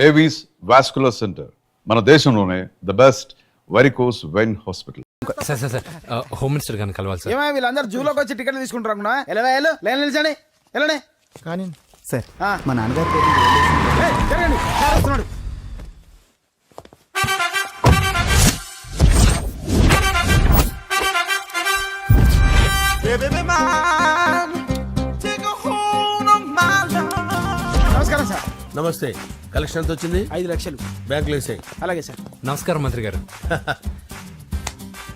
Avis vascular centre, మన దేశంలోనే the best varicose vein hospital. Sir sir sir home minister గారిని కలవాలి sir. ఏమో వీళ్ళందరూ జూలోకి వచ్చి టికెట్లు తీసుకుంటారు అనుకున్నా. ఎలా లైన్ నిలిచండి, వెళ్ళండి. కానీ సార్ ఆ. మా నాన్నగారు ఏయ్, జరగండి, సార్ వస్తున్నాడు. నమస్కారం సార్. నమస్తే. కలెక్షన్ ఎంత వచ్చింది? 5 లక్షలు. బ్యాంకులో వేసాయి. అలాగే సార్. నమస్కారం మంత్రి గారు.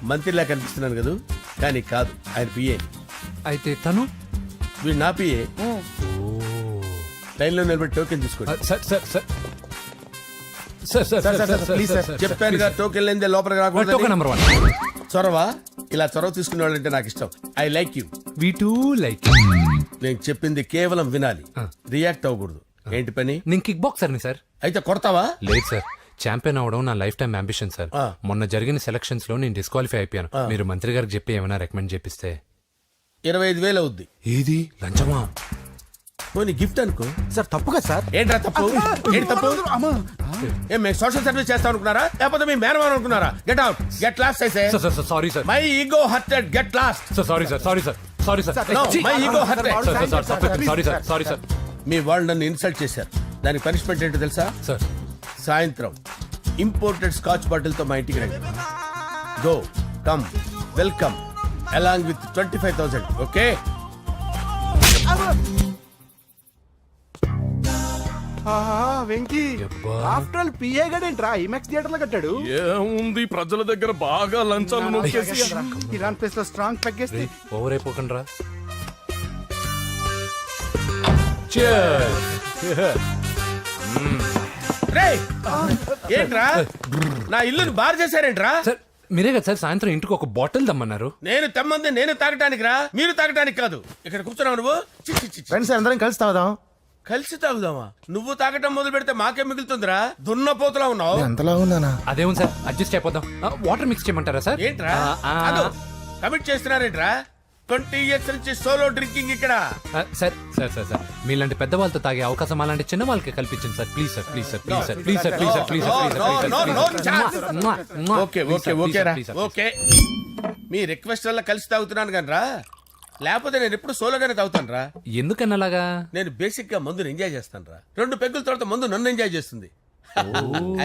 మంత్రిలా కనిపిస్తున్నాను కదా, కానీ కాదు, ఆయన పిఏ. అయితే తను వీడు నా పిఏ. లైన్లో నిలబడి టోకెన్ తీసుకోండి. Sir sir sir sir sir sir sir please sir. చెప్పానుగా, టోకెన్ లేనిదే లోపలికి టోకెన్ రాకూడదు. నెంబర్ 1. చొరవ, ఇలా చొరవ తీసుకునే వాళ్ళంటే నాకు ఇష్టం. I like you. We two like. నేను చెప్పింది కేవలం వినాలి, రియాక్ట్ అవ్వకూడదు. ఏంటి పని? నేను కిక్ బాక్సర్ని సార్. అయితే కొడతావా? లేదు సార్, ఛాంపియన్ అవడం నా లైఫ్ టైం అంబిషన్ సార్. ఆ. మొన్న జరిగిన సెలక్షన్స్ లో నేను డిస్క్వాలిఫై అయిపోయాను. మీరు మంత్రి గారికి చెప్పి ఏమైనా రికమెండ్ చేపిస్తే. 25,000 అవుద్ది. ఏది లంచమా? పోనీ గిఫ్ట్ అనుకో. సార్ తప్పుగా సార్. ఏంట్రా తప్పు? ఏంటి తప్పు? ఏం మేము సోషల్ సర్వీస్ చేస్తాం అనుకున్నారా, లేకపోతే మీ మేనమాన్ అనుకున్నారా? గెట్ అవుట్, గెట్ లాస్ట్ అయితే. Sir sir sorry sir. My ego hurted, get lost. Sir sorry sir, sorry sir, sorry sir. No, my ego hurt. Sorry sir, sorry sir. మీ వాళ్ళు నన్ను ఇన్సల్ట్ చేశారు. దానికి పనిష్మెంట్ ఏంటో తెలుసా? సార్ సాయంత్రం imported scotch bottle తో మా ఇంటికి రండి. Go come welcome along with 25,000. Okay? Venky after all PA గడేంట్రా ఇమెక్స్ థియేటర్ లో కట్టాడు. ఏముంది, ప్రజల దగ్గర బాగా లంచాలు నొక్కేసి ఇరాన్ ప్లేస్ లో స్ట్రాంగ్ తగ్గేస్తే ఓవర్ అయిపోకండి రా. రేయ్, ఏంట్రా నా ఇల్లుని బార్ చేశారేంట్రా? సార్ మీరే కదా సార్ సాయంత్రం ఇంటికి ఒక బాటిల్ దమ్మన్నారు. నేను తెమ్మంది నేను తాగటానికి రా, మీరు తాగటానికి కాదు. ఇక్కడ కూర్చున్నావు నువ్వు. చి, చి, చి, చి. ఫ్రెండ్స్ అందరం కలిసి తాగుదాం. కలిసి తాగుదామా? నువ్వు తాగటం మొదలు పెడితే మాకే మిగులుతుందిరా. దున్నపోతులా ఉన్నావు. ఎంతలా ఉన్నానా? అదేం సార్, అడ్జస్ట్ అయిపోదాం. వాటర్ మిక్స్ చేయమంటారా సార్? ఏంట్రా కమిట్ చేస్తున్నారేంట్రా? 20 years నుంచి సోలో డ్రింకింగ్ ఇక్కడ. సార్ సార్ సార్ సార్ మీలాంటి పెద్ద వాళ్ళతో తాగే అవకాశం అలాంటి చిన్న వాళ్ళకి కల్పించండి sir. Please sir, please sir, please sir, please sir, please sir, please sir. Okay okay okay రా, ఓకే. మీ రిక్వెస్ట్ వల్ల కలిసి తాగుతున్నాను కానీ రా, లేకపోతే నేను ఎప్పుడు సోలోగానే తాగుతాను రా. ఎందుకన్నా అలాగా? నేను బేసిక్ గా మందుని ఎంజాయ్ చేస్తాను రా. 2 పెగ్గుల తర్వాత మందు నన్ను ఎంజాయ్ చేస్తుంది.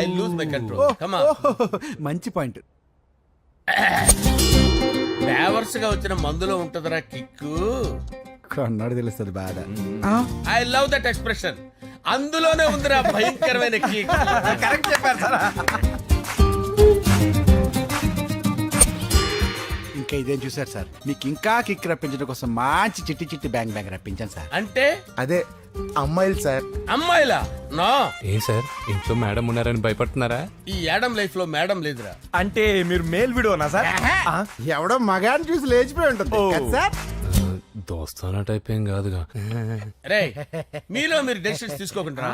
I lose my control. Come on. మంచి పాయింట్. ఫ్లేవర్స్ గా వచ్చిన మందులో ఉంటదిరా కిక్కు. కన్నాడు తెలుస్తుంది బాధ. I love that expression. అందులోనే ఉందిరా భయంకరమైన కిక్. కరెక్ట్ చెప్పారు సార్. ఇంకా ఇదేం చూసారు సార్, మీకు ఇంకా కిక్ రప్పించడం కోసం మంచి చిట్టి చిట్టి బ్యాంగ్ బ్యాంగ్ రప్పించాను సార్. అంటే అదే అమ్మాయిలు సార్. అమ్మాయిలా? నో. ఏం సార్ ఇంట్లో మేడం ఉన్నారని భయపడుతున్నారా? ఈ యాడమ్ లైఫ్ లో మేడం లేదురా. అంటే మీరు మేల్ వీడియోనా సార్? ఎవడో మగాన్ని చూసి లేచిపోయి ఉంటుంది కదా సార్. దోస్తానా టైప్ ఏం కాదుగా. రే, మీలో మీరు డెసిషన్స్ తీసుకోకుండా.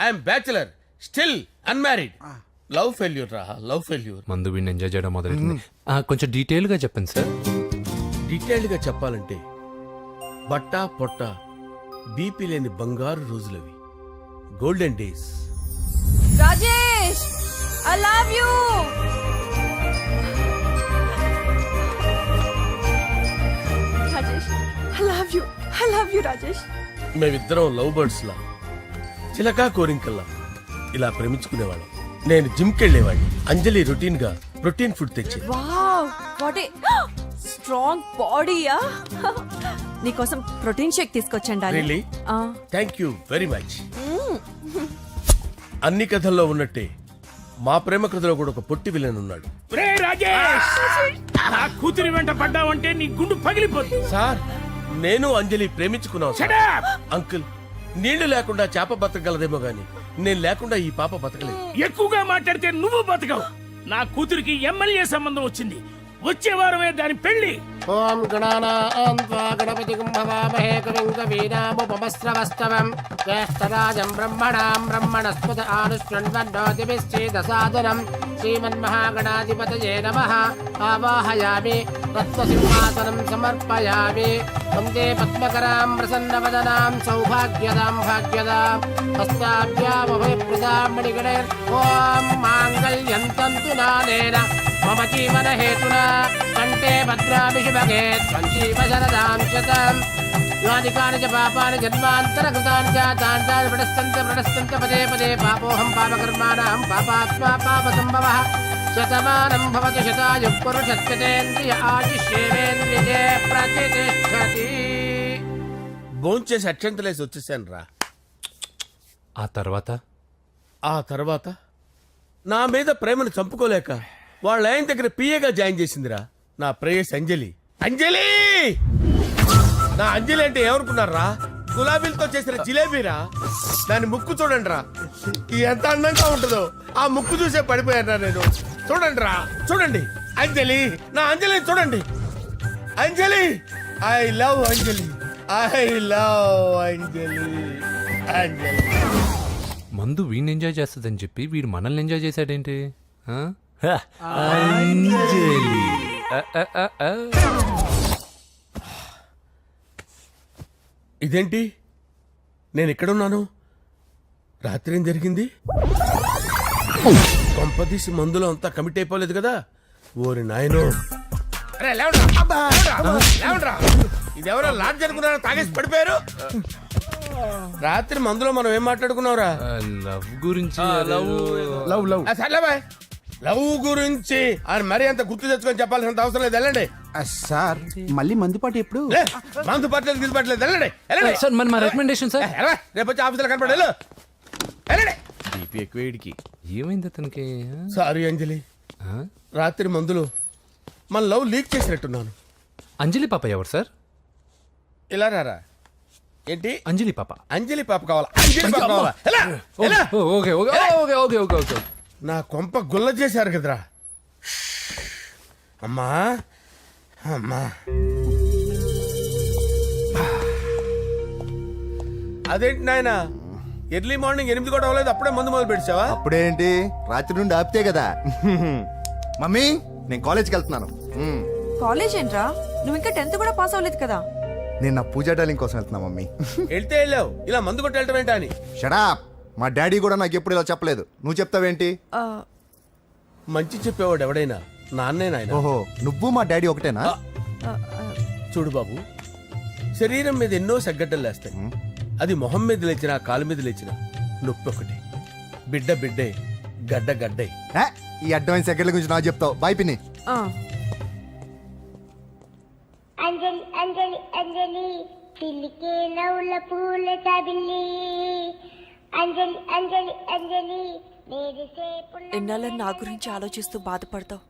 I'm bachelor, still unmarried. Love failure రా, లవ్ ఫెయిల్యూర్. మందు వీడిని ఎంజాయ్ చేయడం మొదలైంది. కొంచెం డీటెయిల్ గా చెప్పండి సార్. డీటెయిల్డ్ గా చెప్పాలంటే బట్టా పొట్ట బీపీ లేని బంగారు రోజులవి, golden days. Rajesh, I love you. Rajesh, I love you. I love you, Rajesh. మేమిద్దరం లవ్ బర్డ్స్ లా, చిలకా కోరింకల్లా ఇలా ప్రేమించుకునేవాళ్ళం. నేను జిమ్ కెళ్ళేవాడిని. అంజలి రొటీన్ గా ప్రోటీన్ ఫుడ్ తెచ్చి. వావ్, వాట్ ఏ స్ట్రాంగ్ బాడీయా. నీకోసం ప్రోటీన్ షేక్ తీసుకొచ్చండి. Really? Thank you very much. అన్ని కథల్లో ఉన్నట్టే మా ప్రేమ కథలో కూడా ఒక పొట్టి విలన్ ఉన్నాడు. కూతురి వెంట పడ్డావంటే నీ గుండు పగిలిపోతుంది. సార్, నేను అంజలి ప్రేమించుకున్నాను సార్. అంకుల్, నీళ్లు లేకుండా చేప బతకగలదేమో గాని నేను లేకుండా ఈ పాప బతకలేదు. ఎక్కువగా మాట్లాడితే నువ్వు బతకవు. నా కూతురికి ఎమ్మెల్యే సంబంధం వచ్చింది. వచ్చే వారమే దాని పెళ్లి. ఓం గణపతి కుంభవామహే కవిం కవీనాముపమస్రవస్తవం జ్యేష్ఠరాజం బ్రహ్మణాం బ్రహ్మణస్పద ఆనుష్ణ్వన్నోతిభిశ్చేదసాదనం శ్రీమన్మహాగణాధిపతయే నమః ఆవాహయామి తత్వసింహాసనం సమర్పయామి వందే పద్మకరాం ప్రసన్నవదనాం సౌభాగ్యదాం భాగ్యదాం హస్తాభ్యామభయప్రదాం మణిగణే ఓం మాంగళ్యం తంతు నానేన మమ జీవన హేతునా కంఠే భద్రామి శుభగే సంజీవ శరదాం శతం యాని కాని చ పాపాని జన్మాంతరకృతాని చ తాని ప్రణశ్యంత పదే పదే పాపోహం పాపకర్మాణం పాపాత్మా పాపసంభవః శతమానం భవతి శతాయుః పురుషస్యతేంద్రియ ఆయుష్యేవేంద్రియే ప్రతిష్టతి. భోంచేసి అక్షంతలేసి వచ్చేసాను రా. ఆ తర్వాత ఆ తర్వాత నా మీద ప్రేమను చంపుకోలేక వాళ్ళ ఆయన దగ్గర పిఏగా జాయిన్ చేసిందిరా నా ప్రేయస్ అంజలి. అంజలి నా అంజలి అంటే ఏమనుకున్నారా? గులాబీలతో చేసిన జిలేబీరా. దాని ముక్కు చూడండి రా, ఎంత అందంగా ఉంటుందో. ఆ ముక్కు చూసే పడిపోయారా నేను. చూడండి రా, చూడండి అంజలి, నా అంజలి చూడండి. Anjali, I love Anjali, I love Anjali. Anjali మందు వీడిని ఎంజాయ్ చేస్తుందని చెప్పి వీడు మనల్ని ఎంజాయ్ చేశాడేంటి? ఆ? అంజలి. ఇదేంటి, నేను ఎక్కడున్నాను? రాత్రి ఏం జరిగింది? కొంపదీసి మందులో అంతా కమిట్ అయిపోలేదు కదా? ఓరి నాయనో. అరే లేవండ్రా, లేవండ్రా. ఇదెవరో లాడ్జ్ అనుకున్నారో తాగేసి పడిపోయారు. రాత్రి మందులో మనం ఏం మాట్లాడుకున్నావురా? లవ్ గురించి లవ్ లవ్ సర్లే బాయ్, లవ్ గురించి అని మరీ అంత గుర్తు తెచ్చుకొని చెప్పాల్సినంత అవసరం లేదు. వెళ్ళండి. సార్ మళ్ళీ మందుపాటి ఎప్పుడు? లే, మందు పట్టలేదు గిల్లు పట్టలేదు. వెళ్ళండి, వెళ్ళండి. సార్ మన రికమెండేషన్ సార్. ఎలా? రేపు వచ్చి ఆఫీసులో కనపడి వెళ్ళు. వెళ్ళండి. ఏమైంది అతనికి? సారీ అంజలి, రాత్రి మందులో మన లవ్ లీక్ చేసినట్టున్నాను. అంజలి పాప ఎవరు సార్? ఇలా రారా. ఏంటి అంజలి పాప? అంజలి పాప కావాలా? అంజలి పాప కావాలా? ఎలా? ఎలా? Okay okay okay okay okay okay. నా కొంప గుల్ల చేశారు కదరా. అమ్మా అమ్మా, అదేంటి నాయన, ఎర్లీ మార్నింగ్ 8 కూడా అవ్వలేదు, అప్పుడే మందు మొదలు పెట్టావా? అప్పుడేంటి, రాత్రి నుండి ఆపితే కదా. మమ్మీ, నేను కాలేజ్కి వెళ్తున్నాను. కాలేజ్ ఏంట్రా? నువ్వు ఇంకా 10th కూడా పాస్ అవ్వలేదు కదా. నేను నా పూజా డాలింగ్ కోసం వెళ్తున్నా మమ్మీ. వెళ్తే వెళ్ళావు, ఇలా మందు కొట్టి వెళ్ళటం ఏంటా అని. షడా, మా డాడీ కూడా నాకు ఎప్పుడు ఇలా చెప్పలేదు. నువ్వు చెప్తావేంటి? మంచి చెప్పేవాడు ఎవడైనా నాన్నే నాయన. ఓహో, నువ్వు మా డాడీ ఒకటేనా? చూడు బాబు, శరీరం మీద ఎన్నో సగ్గడ్డలు లేస్తాయి. అది మొహం మీద లేచినా కాలు మీద లేచినా నొప్పి ఒకటి. బిడ్డ బిడ్డే, గడ్డ గడ్డే. ఈ అడ్వాన్స్ సెకండ్ల గురించి నాకు చెప్తావు. బాయ్ పిన్ని. అంజలి అంజలి అంజలి పిల్లికే నవ్వుల పూల తబిల్లి అంజలి అంజలి అంజలి ఎన్నాళ్ళని నా గురించి ఆలోచిస్తూ బాధపడతావు?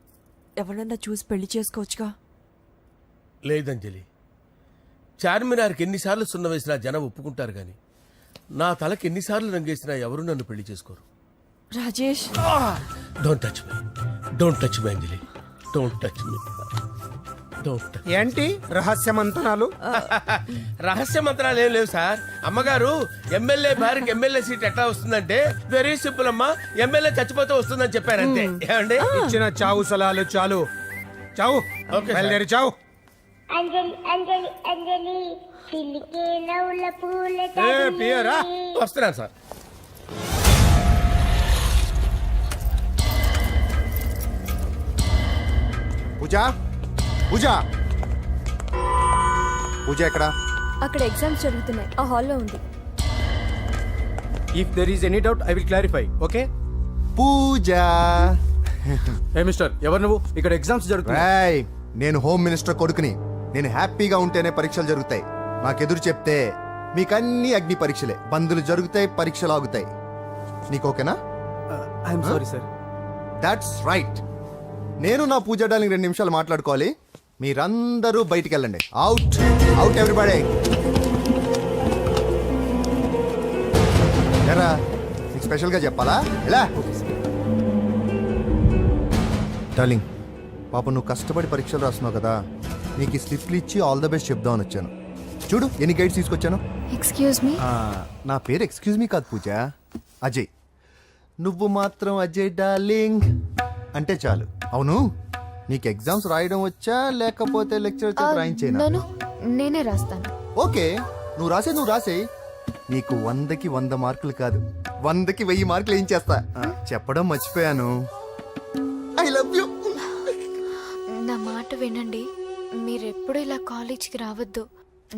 ఎవరన్నా చూసి పెళ్లి చేసుకోవచ్చుగా. లేదంజలి, చార్మినార్కి ఎన్నిసార్లు సున్న వేసినా జనం ఒప్పుకుంటారు గాని నా తలకి ఎన్నిసార్లు రంగేసినా ఎవరు నన్ను పెళ్లి చేసుకోరు. Rajesh, don't touch me, don't touch me Anjali, don't touch me. ఏంటి రహస్య మంతనాలు? రహస్య మంత్రాలు ఏం లేవు సార్. అమ్మగారు ఎమ్మెల్యే భార్యకి ఎమ్మెల్యే సీట్ ఎట్లా వస్తుందంటే వెరీ సింపుల్ అమ్మా, ఎమ్మెల్యే చచ్చిపోతే వస్తుందని చెప్పారంతే. ఏమండి, ఇచ్చిన చావు సలాలు చాలు. చావు, బయలుదేరి చావు. అంజలి అంజలి అంజలి పిల్లికే నవ్వుల పూల పియరా వస్తున్నాను సార్. పూజ, పూజ, పూజ ఎక్కడ? అక్కడ ఎగ్జామ్స్ జరుగుతున్నాయి, ఆ హాల్లో ఉంది. If there is any doubt I will clarify. Okay Pooja. ఏ మిస్టర్, ఎవరు నువ్వు? ఇక్కడ ఎగ్జామ్స్ జరుగుతున్నాయి. నేను హోమ్ మినిస్టర్ కొడుకుని. నేను హ్యాపీగా ఉంటేనే పరీక్షలు జరుగుతాయి. నాకెదురు చెప్తే మీకన్నీ అగ్ని పరీక్షలే. బందులు జరుగుతాయి, పరీక్షలు ఆగుతాయి. నీకు ఓకేనా? I'm sorry sir. That's right. నేను నా పూజ డార్లింగ్ 2 నిమిషాలు మాట్లాడుకోవాలి. మీరందరూ బయటికి వెళ్ళండి. Out, out everybody. ఎరా, నీకు స్పెషల్గా చెప్పాలా? ఇలా డార్లింగ్, పాప నువ్వు కష్టపడి పరీక్షలు రాస్తున్నావు కదా, నీకు ఈ స్లిప్లు ఇచ్చి ఆల్ ద బెస్ట్ చెప్దామని వచ్చాను. చూడు ఎన్ని గైడ్స్ తీసుకొచ్చాను. Excuse me. నా పేరు ఎక్స్క్యూజ్ మీ కాదు పూజ, అజయ్. నువ్వు మాత్రం అజయ్ డార్లింగ్ అంటే చాలు. అవును, నీకు ఎగ్జామ్స్ రాయడం వచ్చా లేకపోతే లెక్చర్ చేత రాయించేనా? నేనే రాస్తాను. ఓకే, నువ్వు రాసే నీకు 100కి 100 మార్కులు కాదు, 100కి 1000 మార్కులు ఏం చేస్తా. చెప్పడం మర్చిపోయాను, ఐ లవ్ యూ. నా మాట వినండి, మీరెప్పుడు ఇలా కాలేజ్కి రావద్దు.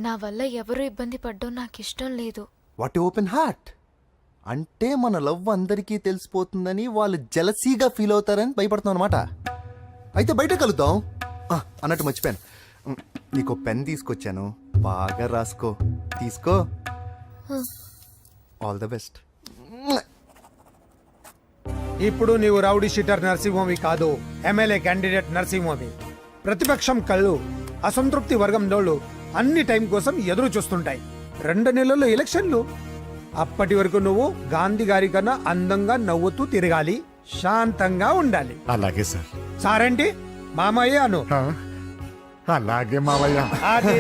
నా వల్ల ఎవరు ఇబ్బంది పడ్డం నాకు ఇష్టం లేదు. వాట్ ఓపెన్ హార్ట్ అంటే మన లవ్ అందరికీ తెలిసిపోతుందని వాళ్ళు జలసీగా ఫీల్ అవుతారని భయపడుతున్నాం అనమాట. అయితే బయట కలుద్దాం. అన్నట్టు మర్చిపోయాను, నీకు పెన్ తీసుకొచ్చాను, బాగా రాసుకో. తీసుకో. All the best. ఇప్పుడు నీవు రౌడీ షీటర్ నరసింహమి కాదు, ఎమ్మెల్యే క్యాండిడేట్ నరసింహమి. ప్రతిపక్షం కళ్ళు అసంతృప్తి వర్గం డోళ్ళు అన్ని టైం కోసం ఎదురు చూస్తుంటాయి. 2 నెలల్లో ఎలక్షన్లు. అప్పటి వరకు నువ్వు గాంధీ గారి కన్నా అందంగా నవ్వుతూ తిరగాలి, శాంతంగా ఉండాలి. అలాగే సార్. సారేంటి మామయ్య అను. అలాగే మావయ్య. అదే.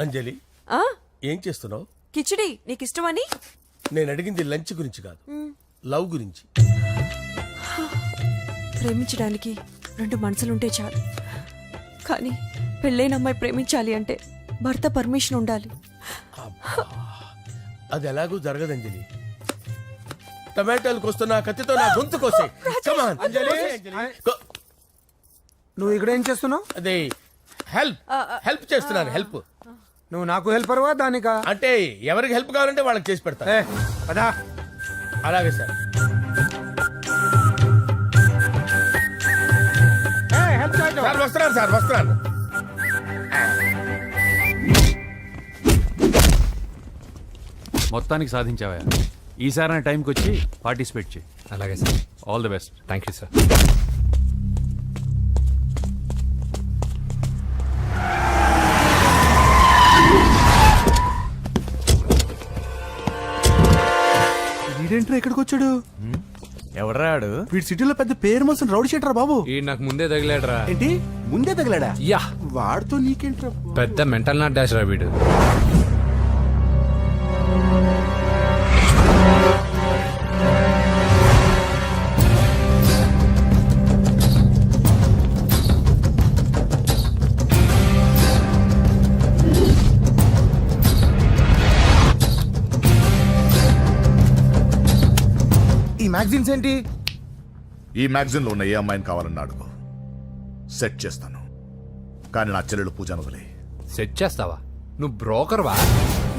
అంజలి, ఏం చేస్తున్నావు? కిచిడి నీకు ఇష్టమని. నేను అడిగింది లంచ్ గురించి కాదు, లవ్ గురించి. ప్రేమించడానికి 2 మనసులుంటే చాలు, కానీ పెళ్ళైన అమ్మాయి ప్రేమించాలి అంటే భర్త పర్మిషన్ ఉండాలి. అది ఎలాగూ జరగదు అంజలి. టమాటాలకు వస్తున్న కత్తితో నా గొంతు కోసే. అంజలి, నువ్వు ఇక్కడ ఏం చేస్తున్నావు? అదే హెల్ప్ చేస్తున్నాను. హెల్ప్. నువ్వు నాకు హెల్పర్వా దానికా? అంటే ఎవరికి హెల్ప్ కావాలంటే వాళ్ళకి చేసి పెడతా. పదా. అలాగే సార్. సార్ వస్తున్నాను, సార్ వస్తున్నాను. మొత్తానికి సాధించావా? ఈసారి టైంకి వచ్చి పార్టిసిపేట్ చేయి. అలాగే sir. All the best. Thank you sir. వీడేంట్రా ఇక్కడికి వచ్చాడు? ఎవడ్రాడు? వీడి సిటీలో పెద్ద పేరు మోసిన రౌడీ షీటర్ బాబు. ఈ నాకు ముందే తగిలాడరా. ఏంటి ముందే తగిలాడా? యా, వాడితో నీకేంట్రా? పెద్ద మెంటల్ నాట్ డాష్ రా వీడు. ఈ మ్యాగజైన్స్ ఏంటి? ఈ మ్యాగజైన్ లో ఉన్న ఏ అమ్మాయిని కావాలని అడుగు, సెట్ చేస్తాను. కానీ నా చెల్లెలు పూజను వదిలే. సెట్ చేస్తావా? నువ్వు బ్రోకర్ వా?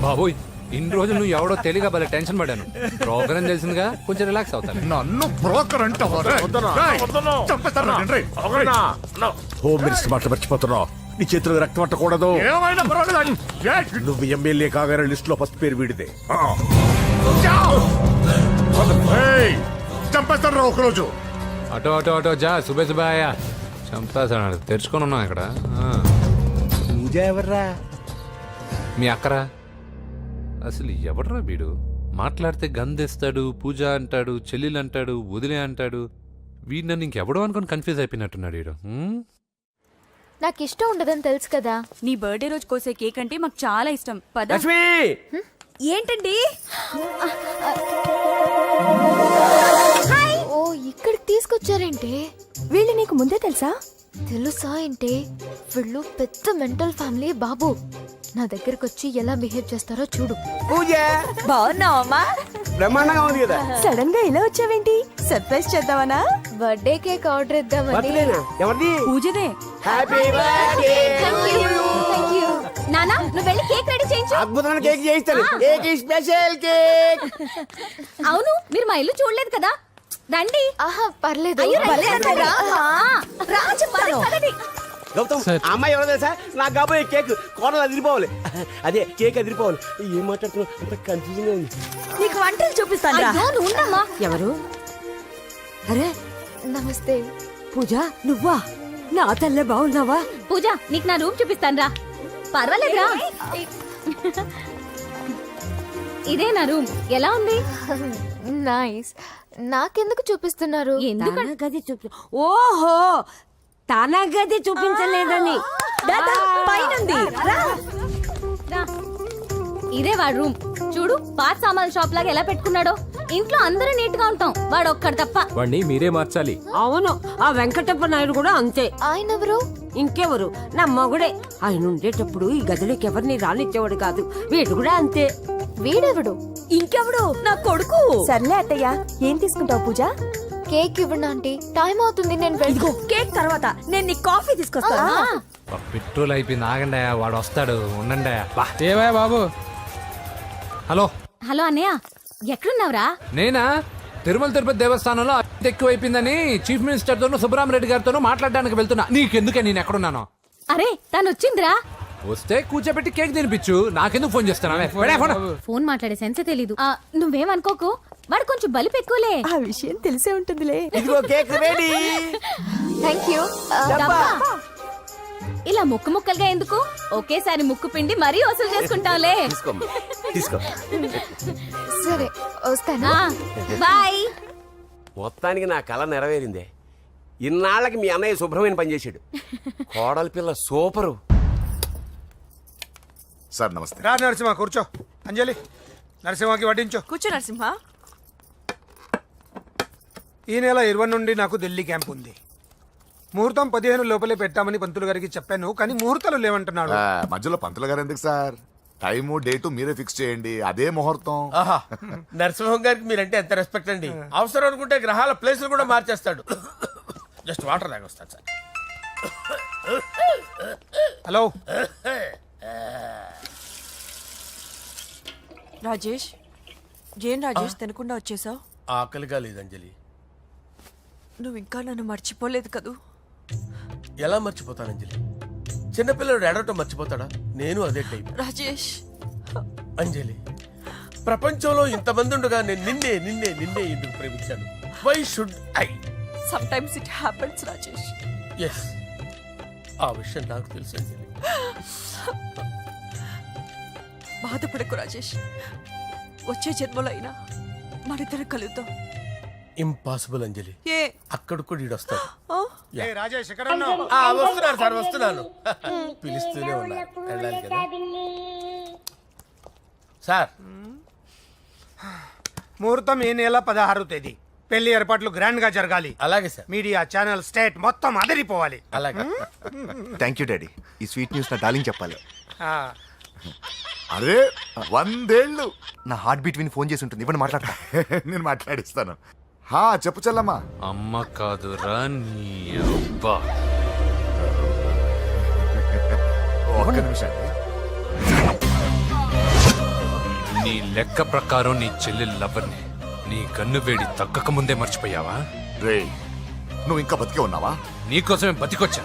బాబోయ్, ఇన్ని రోజులు నువ్వు ఎవడో తెలియక భలే టెన్షన్ పడ్డాను. బ్రోకర్ అని తెలిసిందిగా కొంచెం రిలాక్స్ అవుతాను. నన్ను బ్రోకర్ అంటే హోమ్ మినిస్టర్ మాట మర్చిపోతున్నావు. నీ చేతిలో రక్తం పట్టకూడదు. నువ్వు ఎమ్మెల్యే కాగానే లిస్ట్ లో ఫస్ట్ పేరు వీడితే. చంపేస్తాను రా ఒకరోజు. ఆటో ఆటో ఆటో జా. సుబే సుబాయా చంపేస్తాడు. తెరుచుకొని ఉన్నాం ఇక్కడ. పూజ ఎవర్రా? మీ అక్కరా? అసలు ఎవడరా వీడు? మాట్లాడితే గంధేస్తాడు, పూజ అంటాడు, చెల్లెలు అంటాడు, వదిలే అంటాడు. వీడు నన్ను ఇంకెవడో అనుకుని కన్ఫ్యూజ్ అయిపోయినట్టున్నాడు వీడు. నాకు ఇష్టం ఉండదని తెలుసు కదా. నీ బర్త్డే రోజు కోసే కేక్ అంటే మాకు చాలా ఇష్టం. పద. లక్ష్మి, ఏంటండి? ఓ, ఇక్కడికి తీసుకొచ్చారేంటే? వీళ్ళు నీకు ముందే తెలుసా? తెలుసా ఏంటే? వీళ్ళు పెద్ద మెంటల్ ఫ్యామిలీ బాబు. నా దగ్గరకు వచ్చి ఎలా బిహేవ్ చేస్తారో చూడు. పూజ బాగున్నావమ్మా? బ్రహ్మాండంగా ఉంది కదా. సడన్ గా ఇలా వచ్చావేంటి? సర్ప్రైజ్ చేద్దామనా? బర్త్డే కేక్ ఆర్డర్ ఇద్దామని. ఎవరిది? పూజదే. Happy birthday. Thank you. నానా, నువ్వు వెళ్ళి కేక్ రెడీ చేయించు. అద్భుతమైన కేక్ చేయిస్తాను. Cake special cake. అవును, మీరు మా ఇల్లు చూడలేదు కదా, రండి. ఆహా, పర్లేదు. గౌతమ్, ఆ అమ్మాయి ఎవరో తెలుసా? నాకు కాబోయే కేక్ కోడలు అదిరిపోవాలి. అదే కేక్ అదిరిపోవాలి. ఏం మాట్లాడుతున్నావు? అంత కన్ఫ్యూజన్ ఉంది. నీకు వంటలు చూపిస్తాను. ఎవరు? అరే, నమస్తే. పూజ నువ్వా? నా తల్లే బాగున్నావా? పూజ, నీకు నా రూమ్ చూపిస్తాను రా. పర్వాలేదురా. ఇదే నా రూమ్. ఎలా ఉంది? నైస్. నాకెందుకు చూపిస్తున్నారు? గది చూపి. ఓహో, తన గది చూపించలేదని. పైనుంది. ఇదే వాడు రూమ్ చూడు, పాత సామాన్ షాప్ లాగా ఎలా పెట్టుకున్నాడో. ఇంట్లో అందరూ నీట్ గా ఉంటాం, వాడు ఒక్కడు తప్ప. వాడిని మీరే మార్చాలి. అవును, ఆ వెంకటప్ప నాయుడు కూడా అంతే. ఆయన ఎవరు? ఇంకెవరు, నా మగుడే. ఆయన ఉండేటప్పుడు ఈ గదిలోకి ఎవరిని రానిచ్చేవాడు కాదు. వీడు కూడా అంతే. వీడెవడు? ఇంకెవడు? నా కొడుకు. సర్లే అత్తయ్య, ఏం తీసుకుంటావు పూజ? కేక్ ఇవ్వండి ఆంటీ, టైం అవుతుంది. నేను ఇదిగో కేక్ తర్వాత నేను నీ కాఫీ తీసుకొస్తాను. పెట్రోల్ అయిపోయింది, ఆగండి, వాడు వస్తాడు, ఉండండి. ఏవా బాబు? హలో హలో అన్నయ్య, ఎక్కడున్నావురా? నేనా తిరుమల తిరుపతి దేవస్థానంలో అత్యంత ఎక్కువైపోయిందని చీఫ్ మినిస్టర్ తోనూ సుబ్రహ్మరెడ్డి గారితోనూ మాట్లాడడానికి వెళ్తున్నా. నీకెందుకే నేను ఎక్కడున్నాను? అరే తను వచ్చిందిరా. వస్తే కూర్చోబెట్టి కేక్ తినిపించు, నాకెందుకు ఫోన్ చేస్తున్నావే? ఫోన్ మాట్లాడే సెన్సే తెలీదు. నువ్వేమనుకోకు, వాడు కొంచెం బలిపు ఎక్కువలే. ఆ విషయం తెలిసే ఉంటుందిలే. ఇదిగో కేక్ రెడీ. Thank you. ఇలా ముక్కు ముక్కలుగా ఎందుకు, ఒకేసారి ముక్కు పిండి మరీ వసూలు చేసుకుంటావులే. తీసుకో. సరే వస్తానా, బాయ్. మొత్తానికి నా కళ నెరవేరిందే. ఇన్నాళ్ళకి మీ అన్నయ్య శుభ్రమైన పని చేశాడు. కోడలి పిల్ల సూపరు. సార్ నమస్తే. రా నరసింహ, కూర్చో. అంజలి, నరసింహకి వడ్డించు. కూర్చో నరసింహ. ఈ నెల 20 నుండి నాకు ఢిల్లీ క్యాంప్ ఉంది. ముహూర్తం 15 లోపలే పెట్టామని పంతులు గారికి చెప్పాను, కానీ ముహూర్తాలు లేవంటున్నాడు. మధ్యలో పంతులు గారు ఎందుకు సార్? టైము డేటు మీరే ఫిక్స్ చేయండి, అదే ముహూర్తం. ఆహా, నరసింహం గారికి మీరంటే ఎంత రెస్పెక్ట్ అండి. అవసరం అనుకుంటే గ్రహాల ప్లేసులు కూడా మార్చేస్తాడు. జస్ట్ వాటర్ తాగొస్తాడు సార్. హలో రాజేష్, ఏం రాజేష్ తినకుండా వచ్చేసావు? ఆకలిగా లేదు అంజలి. నువ్వు ఇంకా నన్ను మర్చిపోలేదు కదూ? ఎలా మర్చిపోతాను అంజలి? చిన్నపిల్లడు ఏడవటం మర్చిపోతాడా? నేను అదే టైప్. రాజేష్, అంజలి, ప్రపంచంలో ఇంతమంది ఉండగా నేను నిన్నే నిన్నే నిన్నే ఎందుకు ప్రేమించాను? Why should I? Sometimes it happens Rajesh. Yes, ఆ విషయం నాకు తెలుసు అంజలి. బాధపడకు రాజేష్, వచ్చే జన్మలో అయినా మనిద్దరం కలుద్దాం. ఇంపాసిబుల్ అంజలి. ఏ అక్కడ కూడా ఈడు వస్తాడు. ఏ రాజేష్, ఎక్కడ ఉన్నావు? వస్తున్నాను సార్, వస్తున్నాను. పిలుస్తూనే ఉన్నారు, వెళ్ళాలి కదా సార్. ముహూర్తం ఈ నెల 16వ తేదీ. పెళ్లి ఏర్పాట్లు గ్రాండ్ గా జరగాలి. అలాగే సార్. మీడియా ఛానల్ స్టేట్ మొత్తం అదిరిపోవాలి. అలాగే. Thank you daddy. ఈ స్వీట్ న్యూస్ నా డార్లింగ్ చెప్పాలి. అరే 100 ఏళ్ళు. నా హార్ట్ బీట్ విని ఫోన్ చేసి ఉంటుంది, ఇవ్వండి మాట్లాడతా. నేను మాట్లాడిస్తాను. చెప్పు చెల్లమ్మా. అమ్మ కాదురా నీ అబ్బా. ఒక్క నిమిషం. నీ లెక్క ప్రకారం నీ చెల్లెలు లవ్వర్ని నీ కన్ను వేడి తగ్గక ముందే మర్చిపోయావా? రే, నువ్వు ఇంకా బతికే ఉన్నావా? నీకోసమే బతికొచ్చా.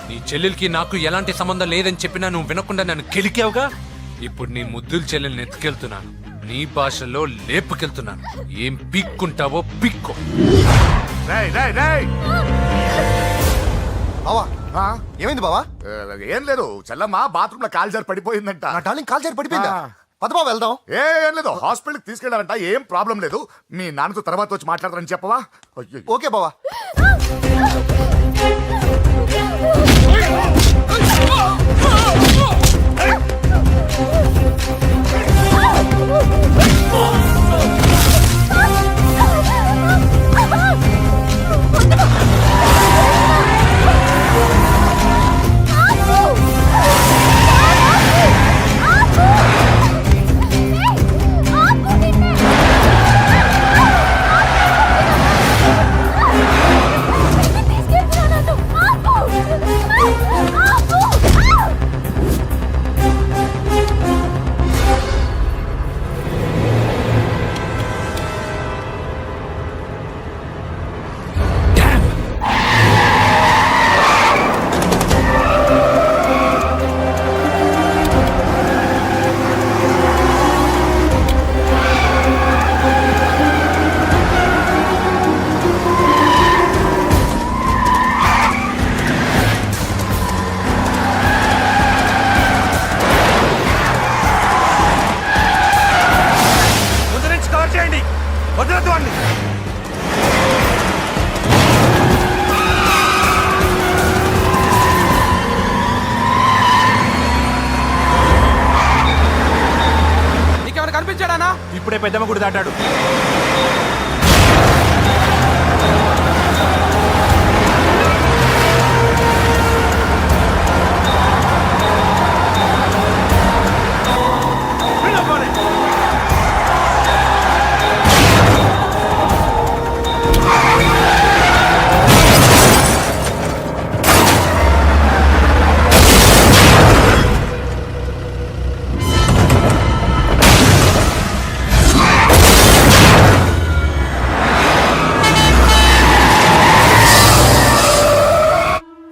నీ చెల్లెలకి నాకు ఎలాంటి సంబంధం లేదని చెప్పినా నువ్వు వినకుండా నన్ను కెలికావుగా. ఇప్పుడు నీ ముద్దుల చెల్లెల్ని ఎత్తుకెళ్తున్నాను, నీ భాషలో లేపుకెళ్తున్నాను. ఏం పీక్కుంటావో పీక్కో. రేయ్, రేయ్, రేయ్. బావా, ఏమైంది బావా? ఏం లేదు, చెల్లమ్మ బాత్రూమ్ లో కాల్జారి పడిపోయిందంట. నా డార్లింగ్ కాల్ చేరి పడిపోయిందా? పద బావ వెళ్దాం. ఏం లేదు, హాస్పిటల్కి తీసుకెళ్ళాలంట. ఏం ప్రాబ్లం లేదు, మీ నాన్నతో తర్వాత వచ్చి మాట్లాడతారని చెప్పవా? ఓకే బావా. కనిపించాడానా? ఇప్పుడే పెద్దమ్మ గుడి దాటాడు.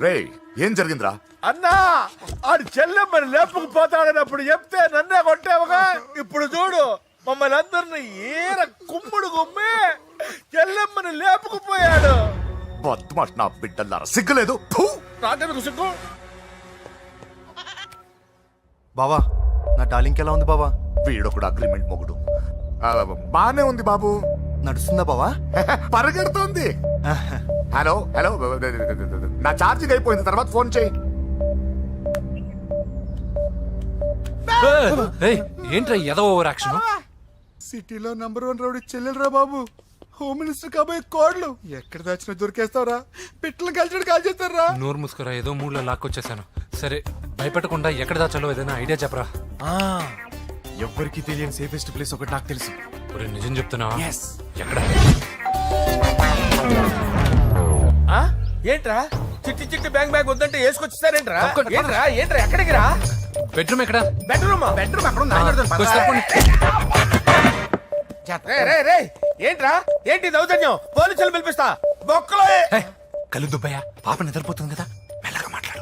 రే ఏం జరిగిందిరా? అన్నా ఆడు చెల్లెమ్మని లేపుకుపోతాడనప్పుడు చెప్తే నన్నే కొట్టావుగా. ఇప్పుడు చూడు మమ్మల్ని అందరిని ఏర కుమ్ముడు గుమ్మి చెల్లెమ్మని లేపుకుపోయాడు. బద్మాష్ నా బిడ్డల్లారా, సిగ్గులేదు? ఫు! నాకెందుకు సిగ్గు? బావా నా డార్లింగ్ ఎలా ఉంది బావా? వీడొకడు అగ్రిమెంట్ మొగుడు. బానే ఉంది బాబు. నడుస్తుందా బావా? పరిగెడుతుంది. హలో హలో, నా ఛార్జింగ్ అయిపోయింది, తర్వాత ఫోన్ చేయి. ఏంట్రా ఎదో ఓవర్ యాక్షన్? సిటీలో నంబర్ 1 రౌడీ చెల్లెలరా బాబు. హోమ్ మినిస్టర్ కాబోయే కోడ్లు ఎక్కడ దాచినా దొరికేస్తావరా? పిట్టలు కలిసి కాల్ చేస్తారా? నోరు ముసుకురా, ఏదో మూడ్లో లాక్కొచ్చేసాను. సరే భయపెట్టకుండా ఎక్కడ దాచాలో ఏదైనా ఐడియా చెప్పరా. ఎవ్వరికి తెలియని సేఫెస్ట్ ప్లేస్ ఒకటి నాకు తెలుసు. ఒరే నిజం చెప్తున్నావా? ఎక్కడ? ఆ? ఏంట్రా చిట్టి చిట్టి బ్యాంగ్ బ్యాగ్ వద్దంటే వేసుకొచ్చేసారేంట్రా? ఏంట్రా ఏంట్రా ఎక్కడికి రా? బెడ్రూమ్ ఎక్కడ? బెడ్రూమ్ అక్కడ ఉంది. కొంచెం తప్పండి. రే ఏంట్రా ఏంటి దౌర్జన్యం? పోలీసులు పిలిపిస్తా. బొక్కలో కళ్ళు దుబ్బయ్యా, పాప నిద్రపోతుంది కదా, మెల్లగా మాట్లాడు.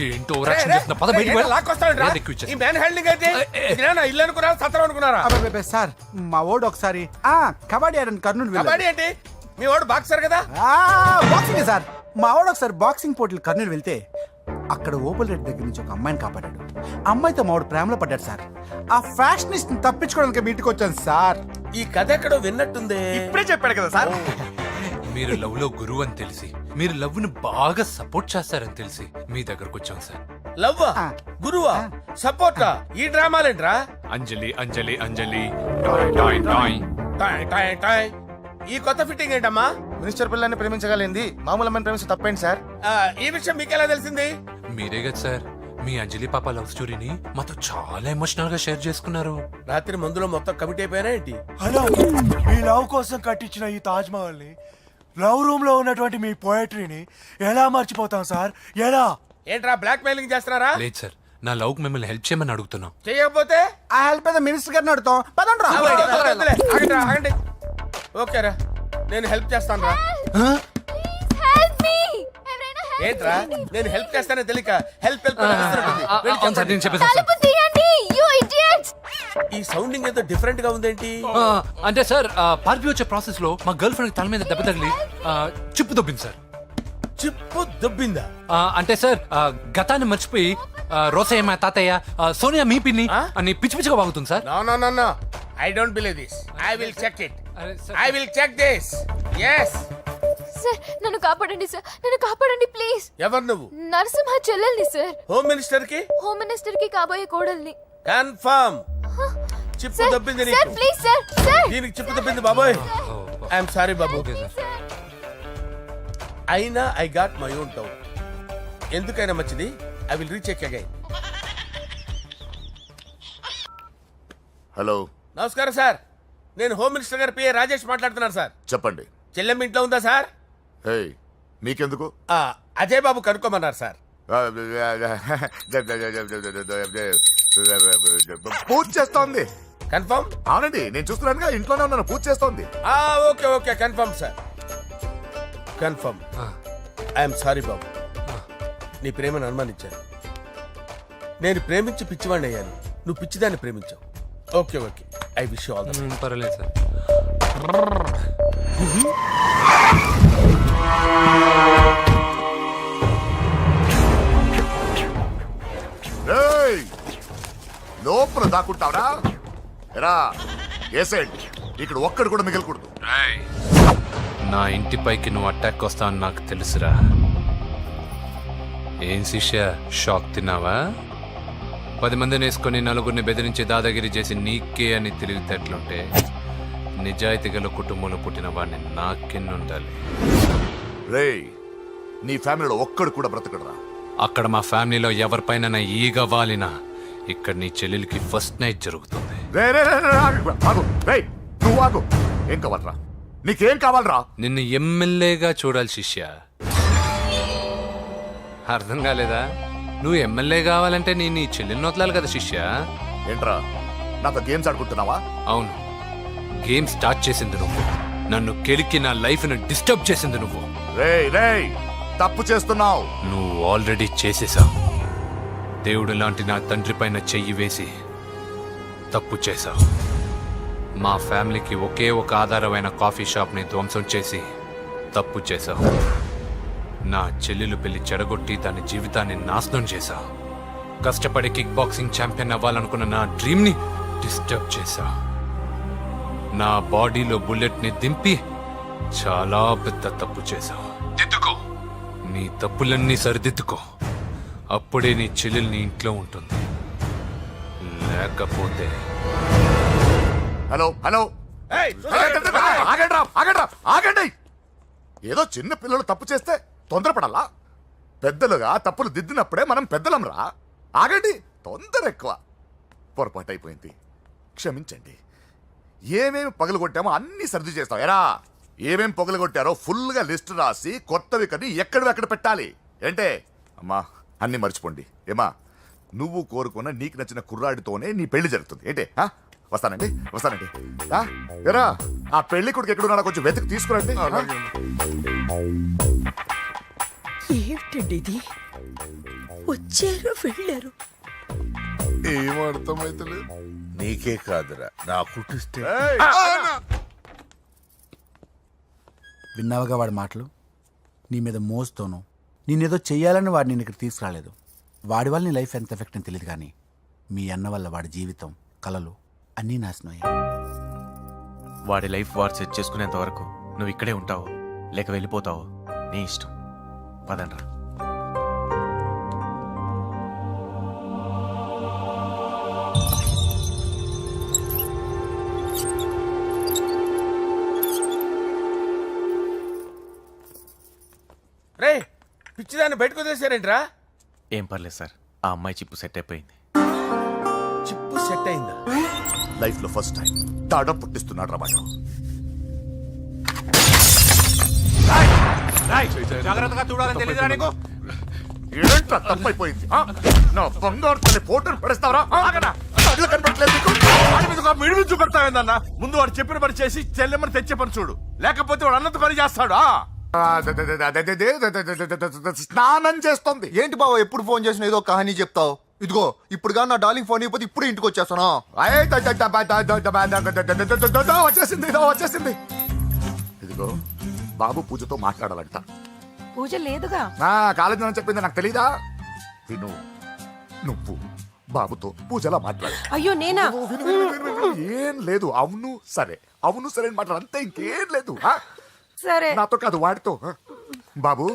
ఏంటో ఓవర్ యాక్షన్ చేస్తున్నా, పద బయటికి వెళ్ళు. లాక్కొస్తాడు ఎక్కువ ఇచ్చేస్తా. ఈ మ్యాన్ హ్యాండింగ్ అయితే ఇదేనా ఇల్లు అనుకున్నారా సత్రం అనుకున్నారా? అబ్బే సార్, మా ఓడు ఒకసారి కబడ్డీ ఆడని కర్నూలు కబడ్డీ ఏంటి? మీ వాడు బాక్సర్ కదా? Boxing sir. మా ఓడు ఒకసారి బాక్సింగ్ పోటీలు కర్నూలు వెళ్తే అక్కడ ఓపెల్ రెడ్ దగ్గర నుంచి ఒక అమ్మాయిని కాపాడాడు. అమ్మాయితో మావాడు ప్రేమలో పడ్డాడు సార్. ఆ ఫ్యాషనిస్ట్ తప్పించుకోవడానికి మీటికి వచ్చాను సార్. ఈ కథ ఎక్కడో విన్నట్టుంది. ఇప్పుడే చెప్పాడు కదా సార్. మీరు లవ్ లో గురువు అని తెలిసి, మీరు లవ్ ను బాగా సపోర్ట్ చేస్తారని తెలిసి మీ దగ్గరకు వచ్చాం సార్. లవ్వా గురువా సపోర్టా? ఈ డ్రామాలేంట్రా? అంజలి అంజలి అంజలి టాయ్ టాయ్ టాయ్. టాయ్ టాయ్ టాయ్. ఈ కొత్త ఫిట్టింగ్ ఏంటమ్మా? మినిస్టర్ పిల్లని ప్రేమించగలిగింది మామూలు అమ్మని ప్రేమించి తప్పేంటి సార్? ఈ విషయం మీకెలా తెలిసింది? మీరే కదా సార్ మీ అంజలి పాప లవ్ స్టోరీని మాతో చాలా ఎమోషనల్ గా షేర్ చేసుకున్నారు. రాత్రి మందులో మొత్తం కమిట్ అయిపోయినా ఏంటి? హలో, మీ లవ్ కోసం కట్టించిన ఈ తాజ్ మహల్ ని, లవ్ రూమ్ లో ఉన్నటువంటి మీ పోయట్రీని ఎలా మర్చిపోతాం సార్? ఎలా? ఏంట్రా బ్లాక్ మెయిలింగ్ చేస్తున్నారా? లేదు సార్, నా లవ్ కు మిమ్మల్ని హెల్ప్ చేయమని అడుగుతున్నాం. చేయకపోతే ఆ హెల్ప్ ఏదో మినిస్టర్ గారిని అడుగుతాం. పదండి రా. వదిలే, ఆగండి రా, ఆగండి. ఓకేరా, నేను హెల్ప్ చేస్తాను రా. ఏంట్రా నేను హెల్ప్ చేస్తానే తెలియక హెల్ప్ హెల్ప్ అవును సార్, నేను చెప్పేసాను సార్. ఈ సౌండింగ్ ఏదో డిఫరెంట్ గా ఉందేంటి? అంటే సార్ పార్టీ వచ్చే ప్రాసెస్ లో మా గర్ల్ ఫ్రెండ్ తల మీద దెబ్బ తగిలి చిప్పు దొబ్బింది సార్. చిప్పు దొబ్బిందా? అంటే సార్ గతాన్ని మర్చిపోయి రోసయ్య మా తాతయ్య, సోనియా మీ పిన్ని అని పిచ్చి పిచ్చిగా బాగుతుంది sir. No I don't believe this. I will check it. I will check this. yes sir నన్ను కాపాడండి సార్, నన్ను కాపాడండి ప్లీజ్. ఎవరు నువ్వు? నరసింహ చెల్లెల్ని సార్. హోమ్ మినిస్టర్ కి? హోమ్ మినిస్టర్ కి కాబోయే కోడల్ని. కన్ఫర్మ్. చిప్పు దొబ్బింది సార్ నీకు. Please sir. సార్ దీనికి చిప్పు దొబ్బింది బాబోయ్. ఐఎమ్ సారీ బాబు. Okay sir. అయినా I got my own doubt. ఎందుకైనా మంచిది, I will recheck again. Hello, నమస్కారం సార్, నేను హోమ్ మినిస్టర్ గారి పిఏ రాజేష్ మాట్లాడుతున్నాను సార్. చెప్పండి. చెల్లెమ్మ ఇంట్లో ఉందా సార్? హే, మీకెందుకు? అజయ్ బాబు కనుక్కోమన్నారు సార్. పూజ చేస్తోంది. కన్ఫర్మ్? అవునండి, నేను చూస్తున్నానుగా, ఇంట్లోనే ఉన్నాను, పూజ చేస్తోంది. Okay confirm sir, confirm. I'm sorry బాబు, నీ ప్రేమను అనుమానించాను. నేను ప్రేమించి పిచ్చివాడిని అయ్యాను, నువ్వు పిచ్చిదాన్ని ప్రేమించావు. Okay I wish you all the best. పర్వాలేదు సార్. లోపల దాక్కుంటావరా? ఎరా ఏసేంటి, ఇక్కడ ఒక్కడు కూడా మిగలకూడదు. నా ఇంటిపైకి నువ్వు అటాక్ వస్తావని నాకు తెలుసురా. ఏం శిష్య, షాక్ తిన్నావా? 10 మందిని వేసుకొని నలుగురిని బెదిరించి దాదాగిరి చేసి నీకే అని తెలివితేటలుంటే నిజాయితీ గల కుటుంబంలో పుట్టిన వాడిని నాకెన్నుండాలి. రేయ్, నీ ఫ్యామిలీలో ఒక్కడు కూడా బ్రతకడరా. అక్కడ మా ఫ్యామిలీలో ఎవరిపైన ఈగ వాలినా ఇక్కడ నీ చెల్లెలికి ఫస్ట్ నైట్ జరుగుతుంది. రేయ్, నువ్వు ఆగు. ఏం కావాలరా? నీకేం కావాలరా? నిన్ను ఎమ్మెల్యేగా చూడాలి శిష్య. అర్థం కాలేదా? నువ్వు ఎమ్మెల్యే కావాలంటే నేను నీ చెల్లెల్ని వదలాలి కదా శిష్య. ఏంట్రా, నాతో గేమ్స్ ఆడుకుంటున్నావా? అవును, గేమ్ స్టార్ట్ చేసింది నువ్వు. నన్ను కెలికి నా లైఫ్ ను డిస్టర్బ్ చేసింది నువ్వు. రేయ్ రేయ్, తప్పు చేస్తున్నావు. నువ్వు ఆల్రెడీ చేసేసావు. దేవుడు లాంటి నా తండ్రి పైన చెయ్యి వేసి తప్పు చేశావు. మా ఫ్యామిలీకి ఒకే ఒక ఆధారమైన కాఫీ షాప్ని ధ్వంసం చేసి తప్పు చేశావు. నా చెల్లెలు పెళ్లి చెడగొట్టి దాని జీవితాన్ని నాశనం చేశావు. కష్టపడి కిక్ బాక్సింగ్ ఛాంపియన్ అవ్వాలనుకున్న నా డ్రీమ్ని డిస్టర్బ్ చేశావు. నా బాడీలో బుల్లెట్ని దింపి చాలా పెద్ద తప్పు చేశావు. దిద్దుకో, నీ తప్పులన్నీ సరిదిద్దుకో. అప్పుడే నీ చెల్లెలు నీ ఇంట్లో ఉంటుంది. లేకపోతే హలో హలో, ఆగండి రా, ఆగండి రా, ఆగండి. ఏదో చిన్న పిల్లలు తప్పు చేస్తే తొందరపడాలా? పెద్దలుగా తప్పులు దిద్దినప్పుడే మనం పెద్దలం రా. ఆగండి, తొందర ఎక్కువ. పొరపాటు అయిపోయింది, క్షమించండి. ఏమేమి పగలగొట్టామో అన్ని సర్ది చేస్తాం. ఎరా, ఏమేమి పగలగొట్టారో ఫుల్గా లిస్ట్ రాసి కొత్తవి కని ఎక్కడ పెట్టాలి. ఏంటే అమ్మా, అన్ని మర్చిపోండి. ఏమా, నువ్వు కోరుకున్న నీకు నచ్చిన కుర్రాడితోనే నీ పెళ్లి జరుగుతుంది. ఏంటే వస్తానండి, వస్తానండి. ఎరా, ఆ పెళ్లి కొడుకు ఎక్కడున్నాడో కొంచెం వెతికి తీసుకురండి. ఏమిటండి ఇది? వచ్చారు వెళ్ళారు. ఏం అర్థమైతలేదు. నీకే కాదురా, నా కుటిస్తే. విన్నావుగా వాడి మాటలు? నీ మీద మోస్తోను నేనేదో చెయ్యాలని వాడిని నేను ఇక్కడ తీసుకురాలేదు. వాడి వల్ల నీ లైఫ్ ఎంత ఎఫెక్ట్ అని తెలియదు, కానీ మీ అన్న వల్ల వాడి జీవితం, కలలు అన్నీ నాశనం అయ్యాయి. వాడి లైఫ్ వాడు సెట్ చేసుకునేంత వరకు నువ్వు ఇక్కడే ఉంటావు, లేక వెళ్ళిపోతావు, నీ ఇష్టం. పదండ్రా. రే, పిచ్చిదాన్ని బయటకు వదిలేశారేంట్రా? ఏం పర్లేదు సార్, ఆ అమ్మాయి చిప్పు సెట్ అయిపోయింది. చిప్పు సెట్ అయిందా? లైఫ్ లో ఫస్ట్ టైం తాడం పుట్టిస్తున్నాడు రా వాడు. జాగ్రత్తగా చూడాలని తెలియదురా నీకు? ఏంట్రా తప్పైపోయింది? నా బంగారు తల్లి ఫోటోలు పడేస్తావరా? కళ్ళు కనపడలేదు నీకు? వాడి మీద ఒక మిడిమి చూపెడతావేందన్నా? ముందు వాడు చెప్పిన పని చేసి చెల్లెమ్మని తెచ్చే పని చూడు, లేకపోతే వాడు అన్నది పని చేస్తాడు. స్నానం చేస్తుంది. ఏంటి బావ ఎప్పుడు ఫోన్ చేసినా ఏదో కహానీ చెప్తావు? ఇదిగో ఇప్పుడు నా డార్లింగ్ ఫోన్ అయిపోతే ఇప్పుడు ఇంటికి వచ్చేస్తాను. వచ్చేసింది, ఇదో వచ్చేసింది. ఇదిగో బాబు పూజతో మాట్లాడాలంట. పూజ లేదుగా. కాలేజీ అని చెప్పింది నాకు తెలీదా? విను, నువ్వు బాబుతో పూజలా మాట్లాడు. అయ్యో నేనా? ఏం లేదు. అవును సరే, అవును సరే అని మాట్లాడు, అంతే, ఇంకేం లేదు. సరే. నాతో కాదు, వాడితో. బాబు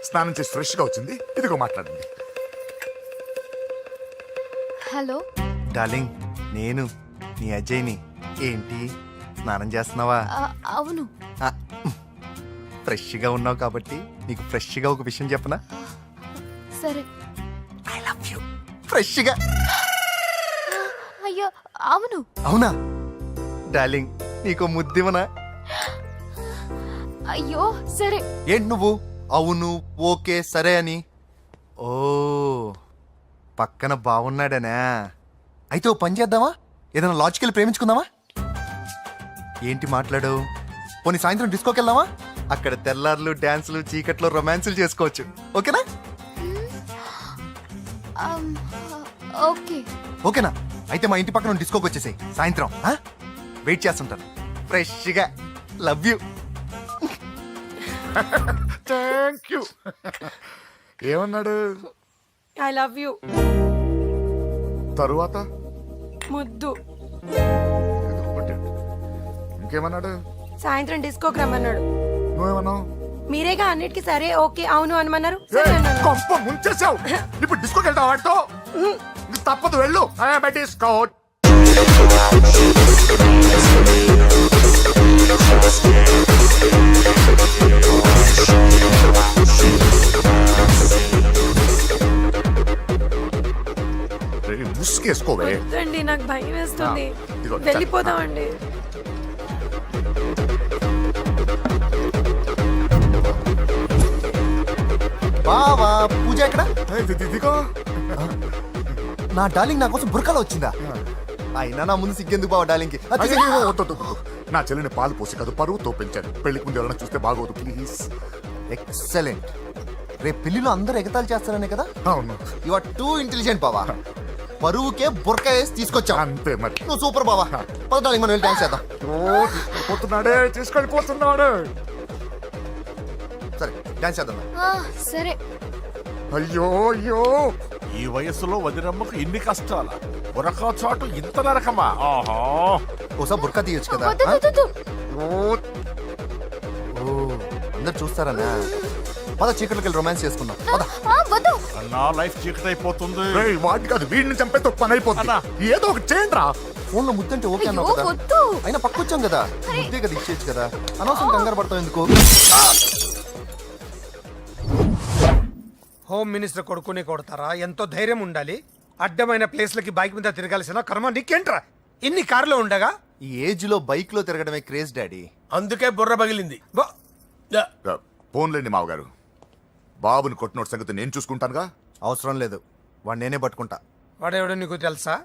స్నానం చేసి ఫ్రెష్ గా వచ్చింది, ఇదిగో మాట్లాడండి. హలో డార్లింగ్, నేను నీ అజయ్ని. ఏంటి స్నానం చేస్తున్నావా? అవును. ఫ్రెష్గా ఉన్నావు కాబట్టి నీకు ఫ్రెష్గా ఒక విషయం చెప్పనా? సరే. I love you. ఫ్రెష్గా. అయ్యో అవును. అవునా డార్లింగ్, నీకు ముద్దివనా? అయ్యో సరే. ఏంటి నువ్వు అవును ఓకే సరే అని? ఓ, పక్కన బాగున్నాడనా? అయితే ఓ పని చేద్దామా? ఏదైనా లాజికల్ ప్రేమించుకుందామా? ఏంటి మాట్లాడు? పోనీ సాయంత్రం డిస్కోకి వెళ్దామా? అక్కడ తెల్లార్లు డాన్సులు, చీకట్లో రొమాన్సులు చేసుకోవచ్చు. ఓకేనా? ఓకే. ఓకేనా? అయితే మా ఇంటి పక్కన డిస్కోకి వచ్చేసాయి సాయంత్రం. వెయిట్ చేస్తుంటాను ఫ్రెష్గా. Love you. Thank you. ఏమన్నాడు? I love you. తరువాత ముద్దు. ఇంకేమన్నాడు? సాయంత్రం డిస్కోకి రమ్మన్నాడు. నువ్వేమన్నావు? మీరేగా అన్నిటికీ సరే ఓకే అవును అనమన్నారు. సరే అన్నాను. కొంప ముంచేసావు. ఇప్పుడు డిస్కోకి వెళ్తావు వాడితో? తప్పదు వెళ్ళు తీసుకో ముసుకేసుకోవే. వద్దండి, నాకు భయం వేస్తుంది. ఇదిగో, వెళ్ళిపోదామండి. బావా పూజ ఎక్కడ? ఇదిగో నా డార్లింగ్ నా కోసం బుర్కలో వచ్చిందా? అయినా నా ముందు సిగ్గెందుకు బావా డార్లింగ్ కి? అయ్యో, వద్దు. నా చెల్లిని పాలు పోసి కాదు పరువుతో పెంచాను. పెళ్లికి ముందు ఎవరైనా చూస్తే బాగోదు ప్లీజ్. ఎక్సలెంట్. రేపు పెళ్లిలో అందరూ ఎగతాళి చేస్తారనే కదా? అవును, యు ఆర్ టూ ఇంటెలిజెంట్ బావా. పరువుకే బుర్క వేసి తీసుకొచ్చా. అంతే మరి. నువ్వు సూపర్ బావా. పద డార్లింగ్ మనం వెళ్ళి డాన్స్ చేద్దాం. పోతున్నాడే, తీసుకెళ్ళిపోతున్నాడు. సరే డాన్స్ చేద్దాం. సరే. అయ్యో అయ్యో, ఈ వయస్సులో వదినమ్మకు ఇన్ని కష్టాల బురకా చాటు ఇంత నరకమా? ఆహా, ఓసారి బుర్కా తీయొచ్చు కదా? వద్దు, వద్దు, వద్దు. ఓ అందరు చూస్తారన్నా. పద చీకట్లోకి వెళ్ళి రొమాన్స్ చేసుకుందాం. పద. వద్దు. నా లైఫ్ చీకటి అయిపోతుంది. వాటి కాదు, వీడిని చంపేతో పని అయిపోతుంది. ఏదో ఒకటి చేయండి రా. ఫోన్ లో ముద్దంటే ఓకే అన్నావు అయ్యో, కదా? వద్దు. అయినా పక్కొచ్చాం కదా, ముద్దే కదా ఇచ్చేయచ్చు కదా. అనవసరం కంగారు పడతావు ఎందుకు? హోమ్ మినిస్టర్ కొడుకునే కొడతారా? ఎంతో ధైర్యం ఉండాలి. అడ్డమైన ప్లేస్లకి బైక్ మీద తిరగాల్సిన కర్మ నీకేంట్రా? ఇన్ని కార్లో ఉండగా ఈ ఏజ్ లో బైక్ లో తిరగడమే క్రేజ్ డాడీ. అందుకే బుర్ర పగిలింది. ఫోన్లేండి మావగారు, బాబుని కొట్టినోటి సంగతి నేను చూసుకుంటానుగా. అవసరం లేదు, వాడు నేనే పట్టుకుంటా. వాడెవడో నీకు తెలుసా?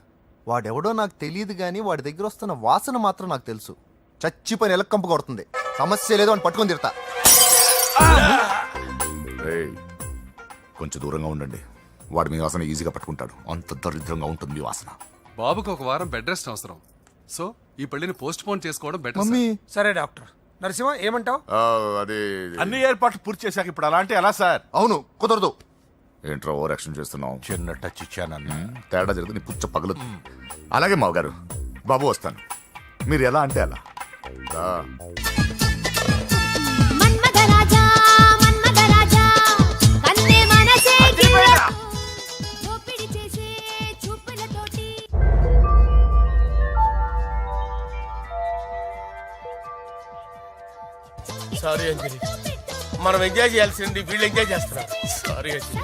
వాడెవడో నాకు తెలియదు కానీ వాడి దగ్గర వస్తున్న వాసన మాత్రం నాకు తెలుసు. చచ్చిపోయిన ఎలక్కంపు కొడుతుంది. సమస్య లేదు, వాడిని పట్టుకొని తిడతా. కొంచెం దూరంగా ఉండండి. వాడు మీ వాసన ఈజీగా పట్టుకుంటాడు. అంత దరిద్రంగా ఉంటుంది మీ వాసన. బాబుకి ఒక వారం బెడ్ రెస్ట్ అవసరం. సో ఈ పెళ్లిని పోస్ట్ పోన్ చేసుకోవడం బెటర్. మమ్మీ సరే డాక్టర్. నరసింహ ఏమంటావు? అది అన్ని ఏర్పాట్లు పూర్తి చేశాక ఇప్పుడు అలాంటి ఎలా సార్? అవును, కుదరదు. ఏంట్రా ఓవర్ యాక్షన్ చేస్తున్నావు? చిన్న టచ్ ఇచ్చానన్న తేడా జరిగింది, నీ పుచ్చ పగలు. అలాగే మావగారు, బాబు వస్తాను. మీరు ఎలా అంటే అలా. సారీ అంజలి, మనం ఎంజాయ్ చేయాల్సింది వీళ్ళు ఎంజాయ్ చేస్తున్నారు. సారీ అంజలి.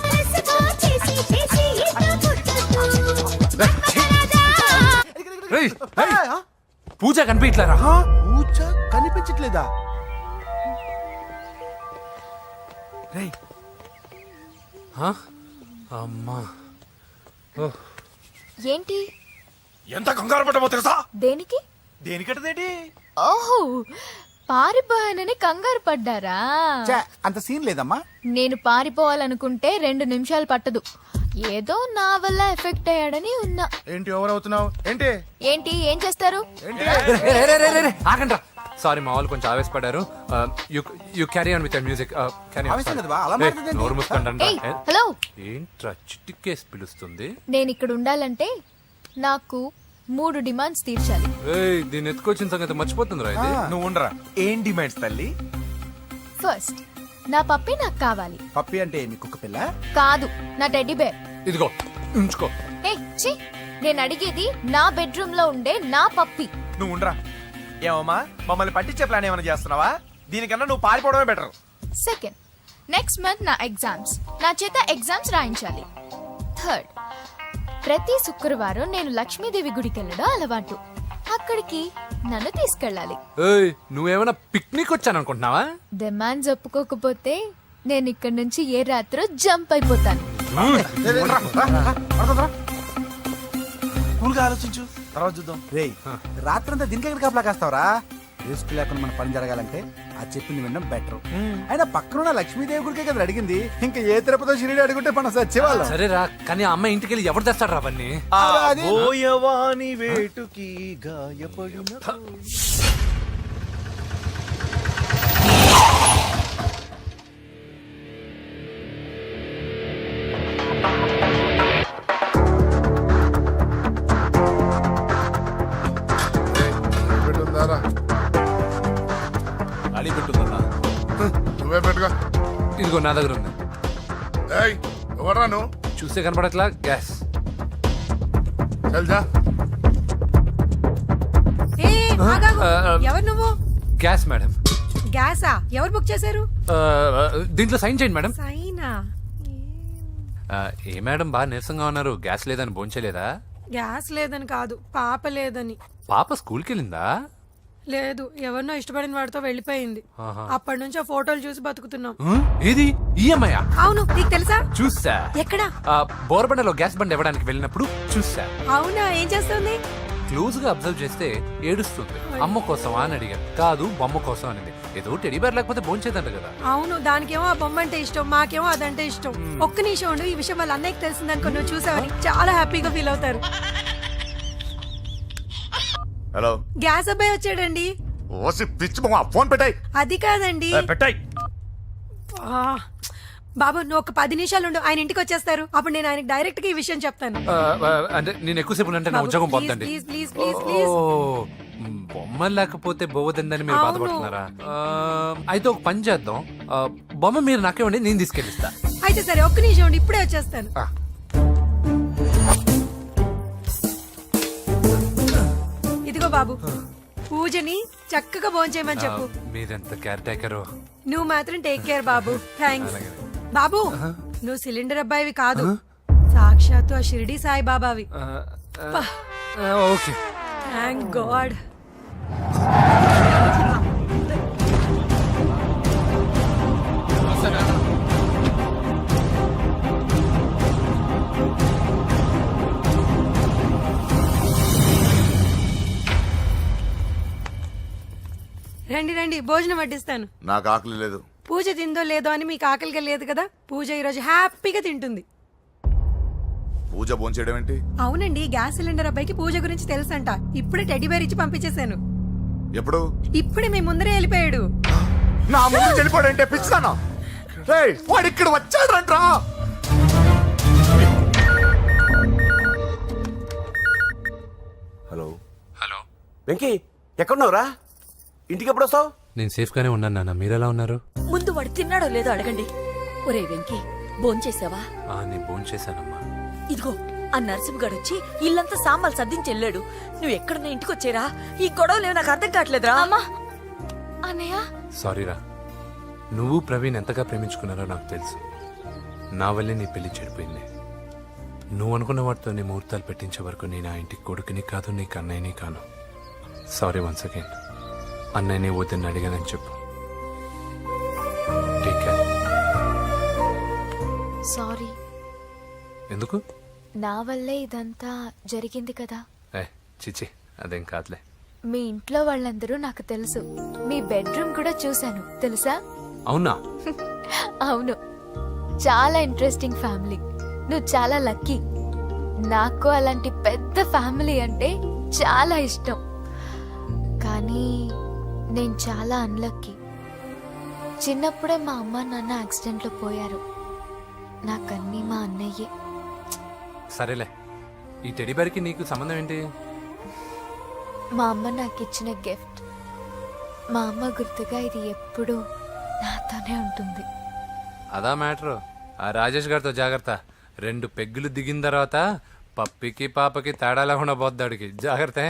పూజ కనిపించలేరా? పూజ కనిపించట్లేదా? అమ్మా, ఏంటి? ఎంత కంగారు పడ్డమో తెలుసా? దేనికి? దేనికటదేంటి? ఓహో, పారిపోయానని కంగారు పడ్డారా? ఛే, అంత సీన్ లేదమ్మా. నేను పారిపోవాలనుకుంటే 2 నిమిషాలు పట్టదు. ఏదో నా వల్ల ఎఫెక్ట్ అయ్యాడని ఉన్నా. ఏంటి ఓవర్ అవుతున్నావు? ఏంటి ఏంటి ఏం చేస్తారు? ఆగండ్రా. సారీ, మా వాళ్ళు కొంచెం ఆవేశపడ్డారు. You carry on with music. ఆవేశం కదా బా, అలా మాట్లాడేదేంటి? నోరు మూసుకోండి. ఏయ్, హలో. ఏంట్రా చిట్టికేసి పిలుస్తుంది? నేను ఇక్కడ ఉండాలంటే నాకు 3 డిమాండ్స్ తీర్చాలి. దీన్ని ఎత్తుకొచ్చిన సంగతి మర్చిపోతుందిరా ఇది. నువ్వు ఉండరా. ఏం డిమాండ్స్ తల్లి? ఫస్ట్, నా పప్పి నాకు కావాలి. పప్పి అంటే మీ కుక్క పిల్ల? కాదు, నా టెడ్డీ బేర్. ఇదిగో ఉంచుకో. ఛీ, నేను అడిగేది నా బెడ్రూమ్ లో ఉండే నా పప్పి. నువ్వు ఉండరా. ఏమమ్మా, మమ్మల్ని పట్టించే ప్లాన్ ఏమైనా చేస్తున్నావా? దీనికన్నా నువ్వు పారిపోవడమే బెటర్. సెకండ్, నెక్స్ట్ మంత్ నా ఎగ్జామ్స్, నా చేత ఎగ్జామ్స్ రాయించాలి. థర్డ్, ప్రతి శుక్రవారం నేను లక్ష్మీదేవి గుడికి వెళ్ళడం అలవాటు. అక్కడికి నన్ను తీసుకెళ్ళాలి. నువ్వేమైనా పిక్నిక్ వచ్చాననుకుంటున్నావా? డిమాండ్స్ ఒప్పుకోకపోతే నేను ఇక్కడ నుంచి ఏ రాత్రో జంప్ అయిపోతాను. కూల్గా ఆలోచించు, తర్వాత చూద్దాం. రేయ్, రాత్రంతా దీనికి ఎక్కడ కాపలా కాస్తావరా? రిస్క్ లేకుండా మన పని జరగాలంటే ఆ చెప్పింది వినడం బెటర్. అయినా పక్కన లక్ష్మీదేవి గుడికే కదా అడిగింది. ఇంకా ఏ తిరుపతి షిరిడి అడుగుంటే మనం సచ్చేవాళ్ళం. సరేరా, కానీ ఆ అమ్మాయి ఇంటికి వెళ్ళి ఎవరు తెస్తాడు రా అవన్నీ? ఓయవాని వేటుకి గాయపడిన అడి పెట్టుందన్నా. నువ్వే పెట్టుగా. ఇదిగో నా దగ్గర ఉంది. ఎవరా నువ్వు? చూస్తే కనపడట్లా? గ్యాస్. చల్ జా. ఎవరు నువ్వు? Gas madam. గ్యాసా? ఎవరు బుక్ చేశారు? దీంట్లో సైన్ చేయండి మేడం. సైనా? ఏ మేడం బాగా నీరసంగా ఉన్నారు, గ్యాస్ లేదని భోంచలేదా? గ్యాస్ లేదని కాదు, పాప లేదని. పాప స్కూల్కి వెళ్ళిందా? లేదు, ఎవరినో ఇష్టపడిన వాడితో వెళ్ళిపోయింది. ఆహా. అప్పటి నుంచి ఆ ఫోటోలు చూసి బతుకుతున్నాం. ఏది ఈఎంఐ? అవును, నీకు తెలుసా? చూసా. ఎక్కడ? బోర్బండలో గ్యాస్ బండ్ ఇవ్వడానికి వెళ్ళినప్పుడు చూసా. అవునా, ఏం చేస్తుంది? క్లోజ్ గా అబ్జర్వ్ చేస్తే ఏడుస్తుంది. అమ్మ కోసం అని అడిగాను. కాదు, బొమ్మ కోసం అనేది. ఏదో టెడీబేర్ లేకపోతే భోంచేదంట కదా. అవును, దానికేమో ఆ బొమ్మ అంటే ఇష్టం, మాకేమో అదంటే ఇష్టం. ఒక్క నిమిషం ఉండు, ఈ విషయం వాళ్ళ అన్నయ్యకి తెలిసిందనుకో, నువ్వు చూసావని చాలా హ్యాపీగా ఫీల్ అవుతారు. హలో, గ్యాస్ అబ్బాయి వచ్చాడండి. ఓసి పిచ్చి బొమ్మ, ఫోన్ పెట్టాయి. అది కాదండి. పెట్టాయి. ఆ, బాబు నువ్వు ఒక 10 నిమిషాలు ఉండు, ఆయన ఇంటికి వచ్చేస్తారు. అప్పుడు నేను ఆయనకి డైరెక్ట్ గా ఈ విషయం చెప్తాను. అంటే నేను ఎక్కువసేపు అంటే నా బాబు, ఉద్యోగం ప్లీజ్, పోతుంది. Please, please, please, please. బొమ్మ లేకపోతే బోవదందని మీరు అవును. బాధపడుతున్నారా? అయితే ఒక పని చేద్దాం. బొమ్మ మీరు నాకేమండి, నేను తీసుకెళ్ళిస్తా. అయితే సరే, ఒక్క నిమిషం ఉండి ఇప్పుడే వచ్చేస్తాను. ఇదిగో బాబు, పూజని చక్కగా భోంచేయమని చెప్పు. మీరెంత కేర్ టేకరు. నువ్వు మాత్రం టేక్ కేర్ బాబు. థ్యాంక్స్ బాబు. నువ్వు సిలిండర్ అబ్బాయివి కాదు, సాక్షాత్తు ఆ షిరిడి సాయి బాబావి. Okay, thank God. రండి రండి, భోజనం వడ్డిస్తాను. నాకు ఆకలి లేదు. పూజ తిందో లేదో అని మీకు ఆకలిగా లేదు కదా. పూజ ఈరోజు హ్యాపీగా తింటుంది. పూజ భోంచేయడం ఏంటి? అవునండి, గ్యాస్ సిలిండర్ అబ్బాయికి పూజ గురించి తెలుసంట. ఇప్పుడే టెడ్డీబేర్ ఇచ్చి పంపించేశాను. ఎప్పుడు? ఇప్పుడే మీ ముందరే వెళ్ళిపోయాడు. నా ముందు చెల్లిపోయాడంటే పిచ్చిదానా? రేయ్, వాడు ఇక్కడ వచ్చాడంట్రా. హలో హలో వెంకీ, ఎక్కడున్నావురా? ఇంటికి ఎప్పుడు వస్తావు? నేను సేఫ్ గానే ఉన్నాను నాన్న, మీరెలా ఉన్నారు? ముందు వాడు తిన్నాడో లేదో అడగండి. ఒరే వెంకీ, భోంచేసావా? నేను భోంచేశానమ్మా. ఇదిగో, ఆ నరసింహగాడు వచ్చి ఇల్లంతా సామాన్లు సర్దించి వెళ్ళాడు. నువ్వు ఎక్కడున్నా ఇంటికి వచ్చేరా. ఈ గొడవలేవు నాకు అర్థం కావట్లేదురా. అన్నయ్య, సారీరా. నువ్వు ప్రవీణ్ ఎంతగా ప్రేమించుకున్నారో నాకు తెలుసు. నా వల్లే నీ పెళ్లి చెడిపోయింది. నువ్వు అనుకున్న వాటితో నీ ముహూర్తాలు పెట్టించే వరకు నేను ఆ ఇంటికి కొడుకుని కాదు, నీకు అన్నయ్యని కాను. Sorry once again. అన్నయ్యని వద్దని అడిగానని చెప్పు. Take care. సారీ. ఎందుకు? నా వల్లే ఇదంతా జరిగింది కదా. చిచి, అదేం కాదులే. మీ ఇంట్లో వాళ్ళందరూ నాకు తెలుసు. మీ బెడ్రూమ్ కూడా చూశాను, తెలుసా? అవునా? అవును, చాలా ఇంట్రెస్టింగ్ ఫ్యామిలీ. నువ్వు చాలా లక్కీ. నాకు అలాంటి పెద్ద ఫ్యామిలీ అంటే చాలా ఇష్టం. కానీ నేను చాలా అన్లక్కీ. చిన్నప్పుడే మా అమ్మ నాన్న యాక్సిడెంట్లో పోయారు. నాకన్నీ మా అన్నయ్యే. సరేలే, ఈ టెడీబేర్కి నీకు సంబంధం ఏంటి? మా అమ్మ నాకు ఇచ్చిన గిఫ్ట్. మా అమ్మ గుర్తుగా ఇది ఎప్పుడూ నాతోనే ఉంటుంది. అదా మ్యాటర్. ఆ రాజేష్ గారితో జాగ్రత్త. 2 పెగ్గులు దిగిన తర్వాత పప్పికి పాపకి తేడా లేకుండా పోద్దాడికి. జాగ్రత్త.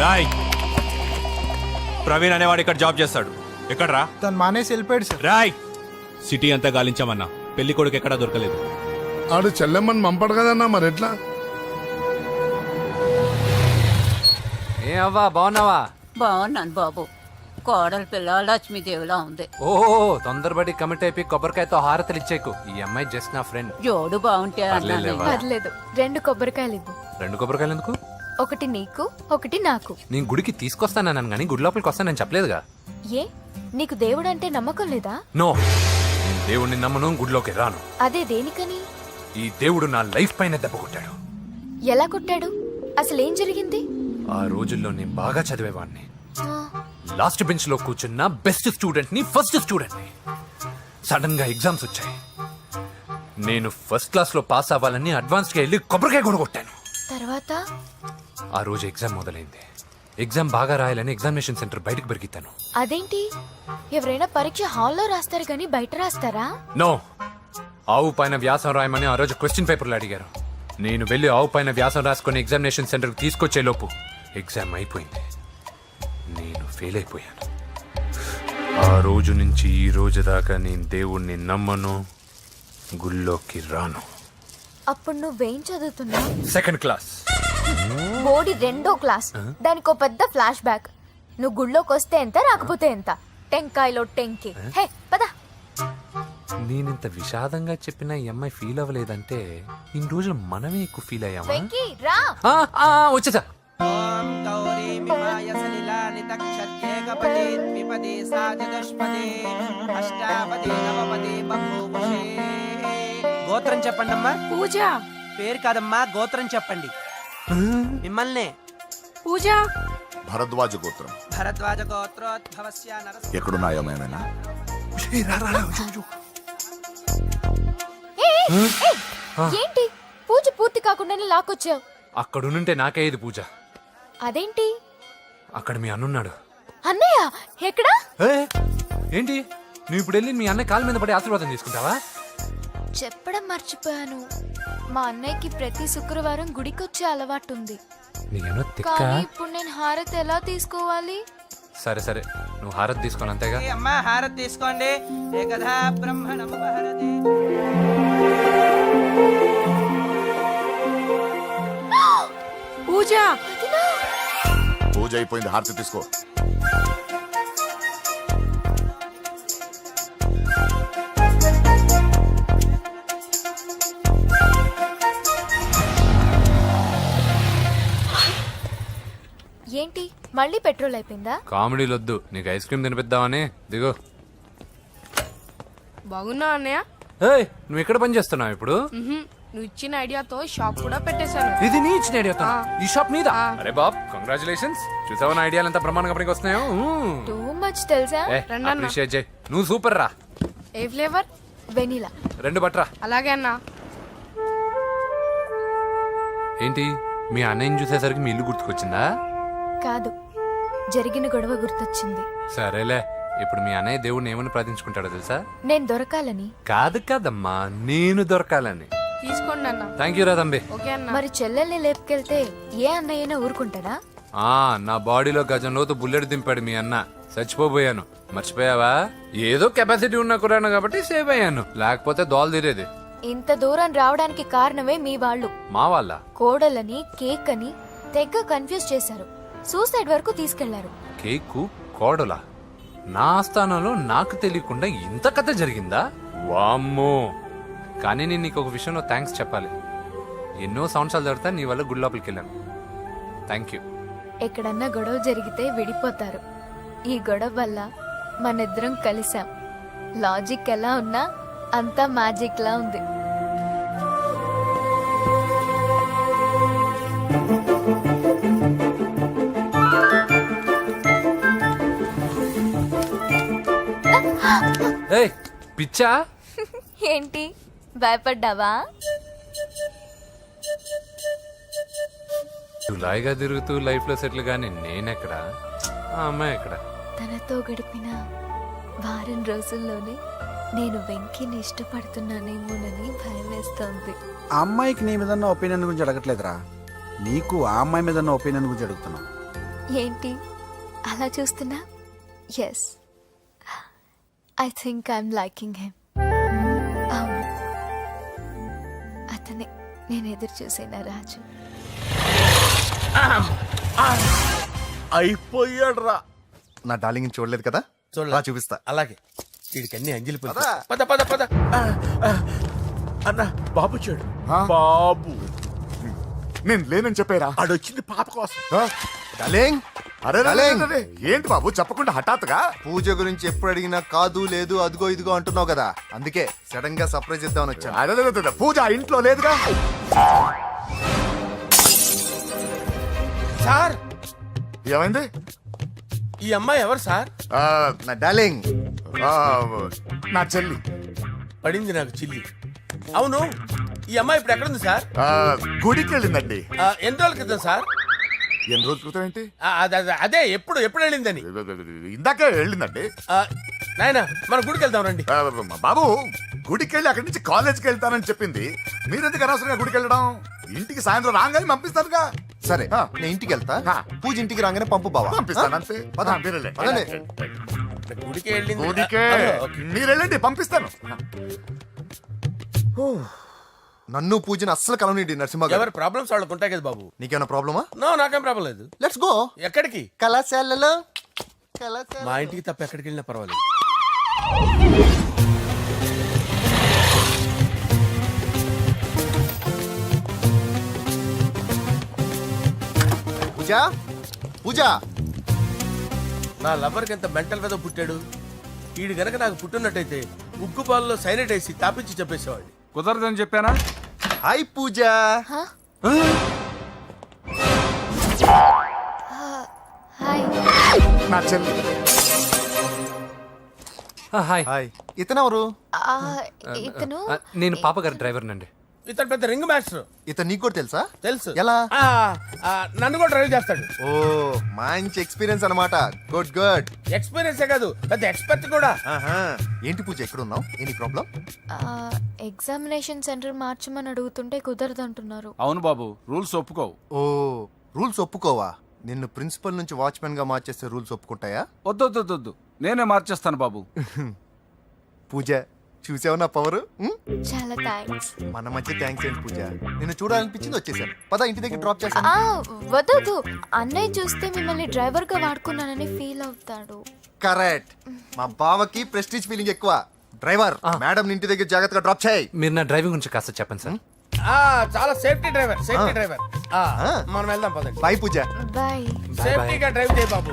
రాయ్, ప్రవీణ్ అనేవాడు ఇక్కడ జాబ్ చేస్తాడు. ఎక్కడ్రా? తను మానేసి వెళ్ళిపోయాడు సార్. రాయ్, సిటీ అంతా గాలించామన్నా, పెళ్లి కొడుకు ఎక్కడా దొరకలేదు. ఆడు చెల్లెమ్మని పంపడు కదన్నా, మరి ఎట్లా? ఏ అవ్వా, బాగున్నావా? బాగున్నాను బాబు. కోడలి పిల్ల లక్ష్మీదేవిలా ఉంది. ఓ, తొందరపడి కమిట్ అయిపోయి కొబ్బరికాయతో హారతలు ఇచ్చేకు. ఈ అమ్మాయి జస్ట్ నా ఫ్రెండ్. జోడు బాగుంటే పర్లేదులేవా? పర్లేదు, 2 కొబ్బరికాయలు ఇవ్వు. 2 కొబ్బరికాయలు ఎందుకు? ఒకటి నీకు, ఒకటి నాకు. నేను గుడికి తీసుకొస్తానన్నాను కానీ గుడి లోపలికి వస్తానని చెప్పలేదుగా. ఏ, నీకు దేవుడు అంటే నమ్మకం లేదా? నో, నేను దేవుడిని నమ్మను, గుడిలోకి రాను. అదే దేనికని? ఈ దేవుడు నా లైఫ్ పైన దెబ్బ కొట్టాడు. ఎలా కొట్టాడు? అసలేం జరిగింది? ఆ రోజుల్లో నేను బాగా చదివేవాడిని. లాస్ట్ బెంచ్ లో కూర్చున్న బెస్ట్ స్టూడెంట్ ని, ఫస్ట్ స్టూడెంట్ ని. సడన్ గా ఎగ్జామ్స్ వచ్చాయి. నేను ఫస్ట్ క్లాస్ లో పాస్ అవ్వాలని అడ్వాన్స్ గా వెళ్ళి కొబ్బరికాయ కూడా కొట్టాను. తర్వాత ఆ రోజు ఎగ్జామ్ మొదలైంది. ఎగ్జామ్ బాగా రాయాలని ఎగ్జామినేషన్ సెంటర్ బయటకు పెరిగితాను. అదేంటి, ఎవరైనా పరీక్ష హాల్లో రాస్తారు కానీ బయట రాస్తారా? నో, ఆవు పైన వ్యాసం రాయమని ఆ రోజు క్వశ్చన్ పేపర్లు అడిగారు. నేను వెళ్ళి ఆవు పైన వ్యాసం రాసుకొని ఎగ్జామినేషన్ సెంటర్కి తీసుకొచ్చే లోపు ఎగ్జామ్ అయిపోయింది. నేను ఫెయిల్ అయిపోయాను. ఆ రోజు నుంచి ఈ రోజు దాకా నేను దేవుణ్ణి నమ్మను, గుళ్ళోకి రాను. అప్పుడు నువ్వేం చదువుతున్నావు? Second class. బోడి 2వ క్లాస్. దానికో పెద్ద ఫ్లాష్ బ్యాక్. నువ్వు గుళ్ళోకి వస్తే ఎంత, రాకపోతే ఎంత. టెంకాయలో టెంకి. హే పద. నేనింత విషాదంగా చెప్పిన ఈ అమ్మాయి ఫీల్ అవ్వలేదంటే ఇన్ని రోజులు మనమే ఎక్కువ ఫీల్ అయ్యామా? వెంకీ రా. వచ్చేసా. గోత్రం చెప్పండి అమ్మా. పూజ. పేరు కాదమ్మా, గోత్రం చెప్పండి. మిమ్మల్నే. పూజ. భరద్వాజ గోత్రం. భరద్వాజ గోత్రోద్భవస్య నరసింహ. ఎక్కడున్నాయో మేమైనా? ఏంటి పూజ పూర్తి కాకుండానే లాక్కొచ్చావు? అక్కడుంటే నాకే ఇది పూజ. అదేంటి? అక్కడ మీ అన్నున్నాడు. అన్నయ్య ఎక్కడా? ఏంటి నువ్వు ఇప్పుడు వెళ్ళి మీ అన్న కాళ్ళ మీద పడి ఆశీర్వాదం తీసుకుంటావా? చెప్పడం మర్చిపోయాను. మా అన్నయ్యకి ప్రతి శుక్రవారం గుడికొచ్చే అలవాటు ఉంది. నీకేమో తిక్క. కానీ ఇప్పుడు నేను హారతి ఎలా తీసుకోవాలి? సరే సరే, నువ్వు హారతి తీసుకోను అంతేగా. అమ్మా హారతి తీసుకోండి. ఏకదా బ్రహ్మణం హారతి. పూజ. పూజ అయిపోయింది, హారతి తీసుకో. ఏంటి మళ్ళీ పెట్రోల్ అయిపోయిందా? కామెడీలు వద్దు, నీకు ఐస్ క్రీమ్ తినిపిద్దామని. దిగు. బాగున్నా అన్నయ్య? ఏయ్, నువ్వు ఎక్కడ పని చేస్తున్నావు ఇప్పుడు? నువ్వు ఇచ్చిన ఐడియాతో షాప్ కూడా పెట్టేశాను. ఇది నీ ఇచ్చిన ఐడియా? ఈ షాప్ మీద? అరే బాబ్, కంగ్రాచులేషన్స్. చూసావా నా ఐడియాలు ఎంత బ్రహ్మాండంగా పనికి వస్తున్నాయో? టూ మచ్ తెలుసా? అప్రిషియేట్ చేయి. నువ్వు సూపర్ రా. ఏ ఫ్లేవర్? వెనిలా. 2 బట్రా. అలాగే అన్నా. ఏంటి మీ అన్నయ్యని చూసేసరికి మీ ఇల్లు గుర్తుకొచ్చిందా? కాదు, జరిగిన గొడవ గుర్తొచ్చింది. సరేలే, ఇప్పుడు మీ అన్నయ్య దేవుడిని ఏమని ప్రార్థించుకుంటాడో తెలుసా? నేను దొరకాలని. కాదు కాదమ్మా, నేను దొరకాలని. తీసుకోండి అన్న. థ్యాంక్ యూ రా తంబి. ఓకే అన్న. మరి చెల్లెల్ని లేపుకెళ్తే ఏ అన్నయ్యనా ఊరుకుంటాడా? నా బాడీలో గజం లోతు బుల్లెట్ దింపాడు మీ అన్న. చచ్చిపోబోయాను. మర్చిపోయావా? ఏదో కెపాసిటీ ఉన్న కురాను కాబట్టి సేవ్ అయ్యాను, లేకపోతే దోలు తీరేది. ఇంత దూరం రావడానికి కారణమే మీ వాళ్ళు. మా వాళ్ళ? కోడలని కేక్ అని తెగ కన్ఫ్యూజ్ చేశారు. సూసైడ్ వరకు తీసుకెళ్లారు. కేకు కోడలా? నా ఆస్థానంలో నాకు తెలియకుండా ఇంత కథ జరిగిందా? వామ్మో. కానీ నేను నీకు ఒక విషయంలో థ్యాంక్స్ చెప్పాలి. ఎన్నో సంవత్సరాలు తర్వాత నీ వల్ల గుడి లోపలికి వెళ్ళాను. Thank you. ఎక్కడన్నా గొడవ జరిగితే విడిపోతారు. ఈ గొడవ వల్ల మనిద్దరం కలిసాం. లాజిక్ ఎలా ఉన్నా అంతా మ్యాజిక్ లా ఉంది. ఏయ్ పిచ్చా? ఏంటి భయపడ్డావా? జులాయిగా తిరుగుతూ లైఫ్ లో సెటిల్ గాని నేనెక్కడ, ఆ అమ్మాయి ఎక్కడ? తనతో గడిపిన వారం రోజుల్లోనే నేను వెంకీని ఇష్టపడుతున్నానేమోనని భయం వేస్తోంది. ఆ అమ్మాయికి నీ మీద ఒపీనియన్ గురించి అడగట్లేదురా, నీకు ఆ అమ్మాయి మీద ఒపీనియన్ గురించి అడుగుతున్నావు. ఏంటి అలా చూస్తున్నా? Yes, I think I'm liking him. అవును, అతనే నేను ఎదురు చూసిన రాజు. అయిపోయాడు రా. నా డార్లింగ్ చూడలేదు కదా, చూడలా చూపిస్తా. అలాగే. వీడికి అన్ని అంజలి పద పద పద. అన్న బాబు చూడు. బాబు నేను లేనని చెప్పారా? ఆడొచ్చింది పాప కోసం. డార్లింగ్, అరే ఏంటి బాబు చెప్పకుండా హఠాత్తుగా? పూజ గురించి ఎప్పుడు అడిగినా కాదు లేదు అదిగో ఇదిగో అంటున్నావు కదా, అందుకే సడన్ గా సర్ప్రైజ్ ఇద్దామని వచ్చాను. అరే పూజ ఆ ఇంట్లో లేదుగా. సార్ ఏమైంది? ఈ అమ్మాయి ఎవరు సార్? నా డార్లింగ్, నా చెల్లి. పడింది నాకు చిల్లి. అవును, ఈ అమ్మాయి ఇప్పుడు ఎక్కడుంది సార్? గుడికి వెళ్ళిందండి. ఎన్ని రోజుల క్రితం సార్? ఎన్ని రోజుల క్రితం ఏంటి? అదే ఎప్పుడు వెళ్ళిందని. ఇందాకే వెళ్ళిందండి. నాయనా మన గుడికి వెళ్దాం రండి. బాబు గుడికి వెళ్ళి అక్కడి నుంచి కాలేజ్కి వెళ్తానని చెప్పింది. మీరెందుకు అనవసరంగా గుడికి వెళ్ళడం? ఇంటికి సాయంత్రం రాగానే పంపిస్తానుగా. సరే నేను ఇంటికి వెళ్తా, పూజ ఇంటికి రాగానే పంపు బావా. పంపిస్తాను అంతే. పద. మీరెళ్ళండి. పదండి. గుడికి వెళ్ళింది. గుడికే మీరు వెళ్ళండి, పంపిస్తాను. నన్ను పూజని అస్సలు కలవనిండి నరసింహ గారు. ఎవరి ప్రాబ్లమ్స్ వాళ్ళకు ఉంటాయి కదా బాబు. నీకేమైనా ప్రాబ్లమా? నో, నాకేం ప్రాబ్లం లేదు. Let's go. ఎక్కడికి? కళాశాలలో. మా ఇంటికి తప్ప ఎక్కడికి వెళ్ళినా పర్వాలేదు. పూజ పూజ. నా లవర్కి ఎంత మెంటల్ మీద పుట్టాడు. వీడు గనక నాకు పుట్టినట్టయితే ఉగ్గు పాలలో సైనట్ వేసి తాపించి చెప్పేసేవాడిని. కుదరదని చెప్పానా? హాయ్ పూజ. హాయ్. నా చెల్లి. హాయ్. హాయ్. ఇతనెవరు? ఇతను నేను పాప గారి డ్రైవర్ నండి. ఇతను పెద్ద రింగ్ మాస్టర్. ఇతను నీకు కూడా తెలుసా? తెలుసు. ఎలా? నన్ను కూడా డ్రైవ్ చేస్తాడు. ఓ మంచి ఎక్స్పీరియన్స్ అన్నమాట. Good good. ఎక్స్పీరియన్సే కాదు, పెద్ద ఎక్స్పర్ట్ కూడా. ఏంటి పూజ ఎక్కడ ఉన్నావు? Any problem? ఎగ్జామినేషన్ సెంటర్ మార్చమని అడుగుతుంటే కుదరదంటున్నారు. అవును బాబు, రూల్స్ ఒప్పుకోవు. ఓ రూల్స్ ఒప్పుకోవా? నిన్ను ప్రిన్సిపల్ నుంచి వాచ్మెన్ గా మార్చేస్తే రూల్స్ ఒప్పుకుంటాయా? వద్దు, నేనే మార్చేస్తాను బాబు. పూజ చూసావు నా పవర్? చాలా థ్యాంక్స్. మన మధ్య థ్యాంక్స్ ఏంటి పూజ, నిన్ను చూడాలనిపించింది వచ్చేసాను. పద ఇంటి దగ్గర డ్రాప్ చేస్తాను. వద్దు, అన్నయ్య చూస్తే మిమ్మల్ని డ్రైవర్ గా వాడుకున్నానని ఫీల్ అవుతాడు. కరెక్ట్. మా బావకి ప్రెస్టీజ్ ఫీలింగ్ ఎక్కువ. డ్రైవర్ మేడం ఇంటి దగ్గర జాగ్రత్తగా డ్రాప్ చేయి. మీరు నా డ్రైవింగ్ గురించి కాస్త చెప్పండి సార్. చాలా సేఫ్టీ డ్రైవర్. మనం వెళ్దాం పదండి. బాయ్ పూజ. బాయ్. సేఫ్టీగా డ్రైవ్ చేయి బాబు.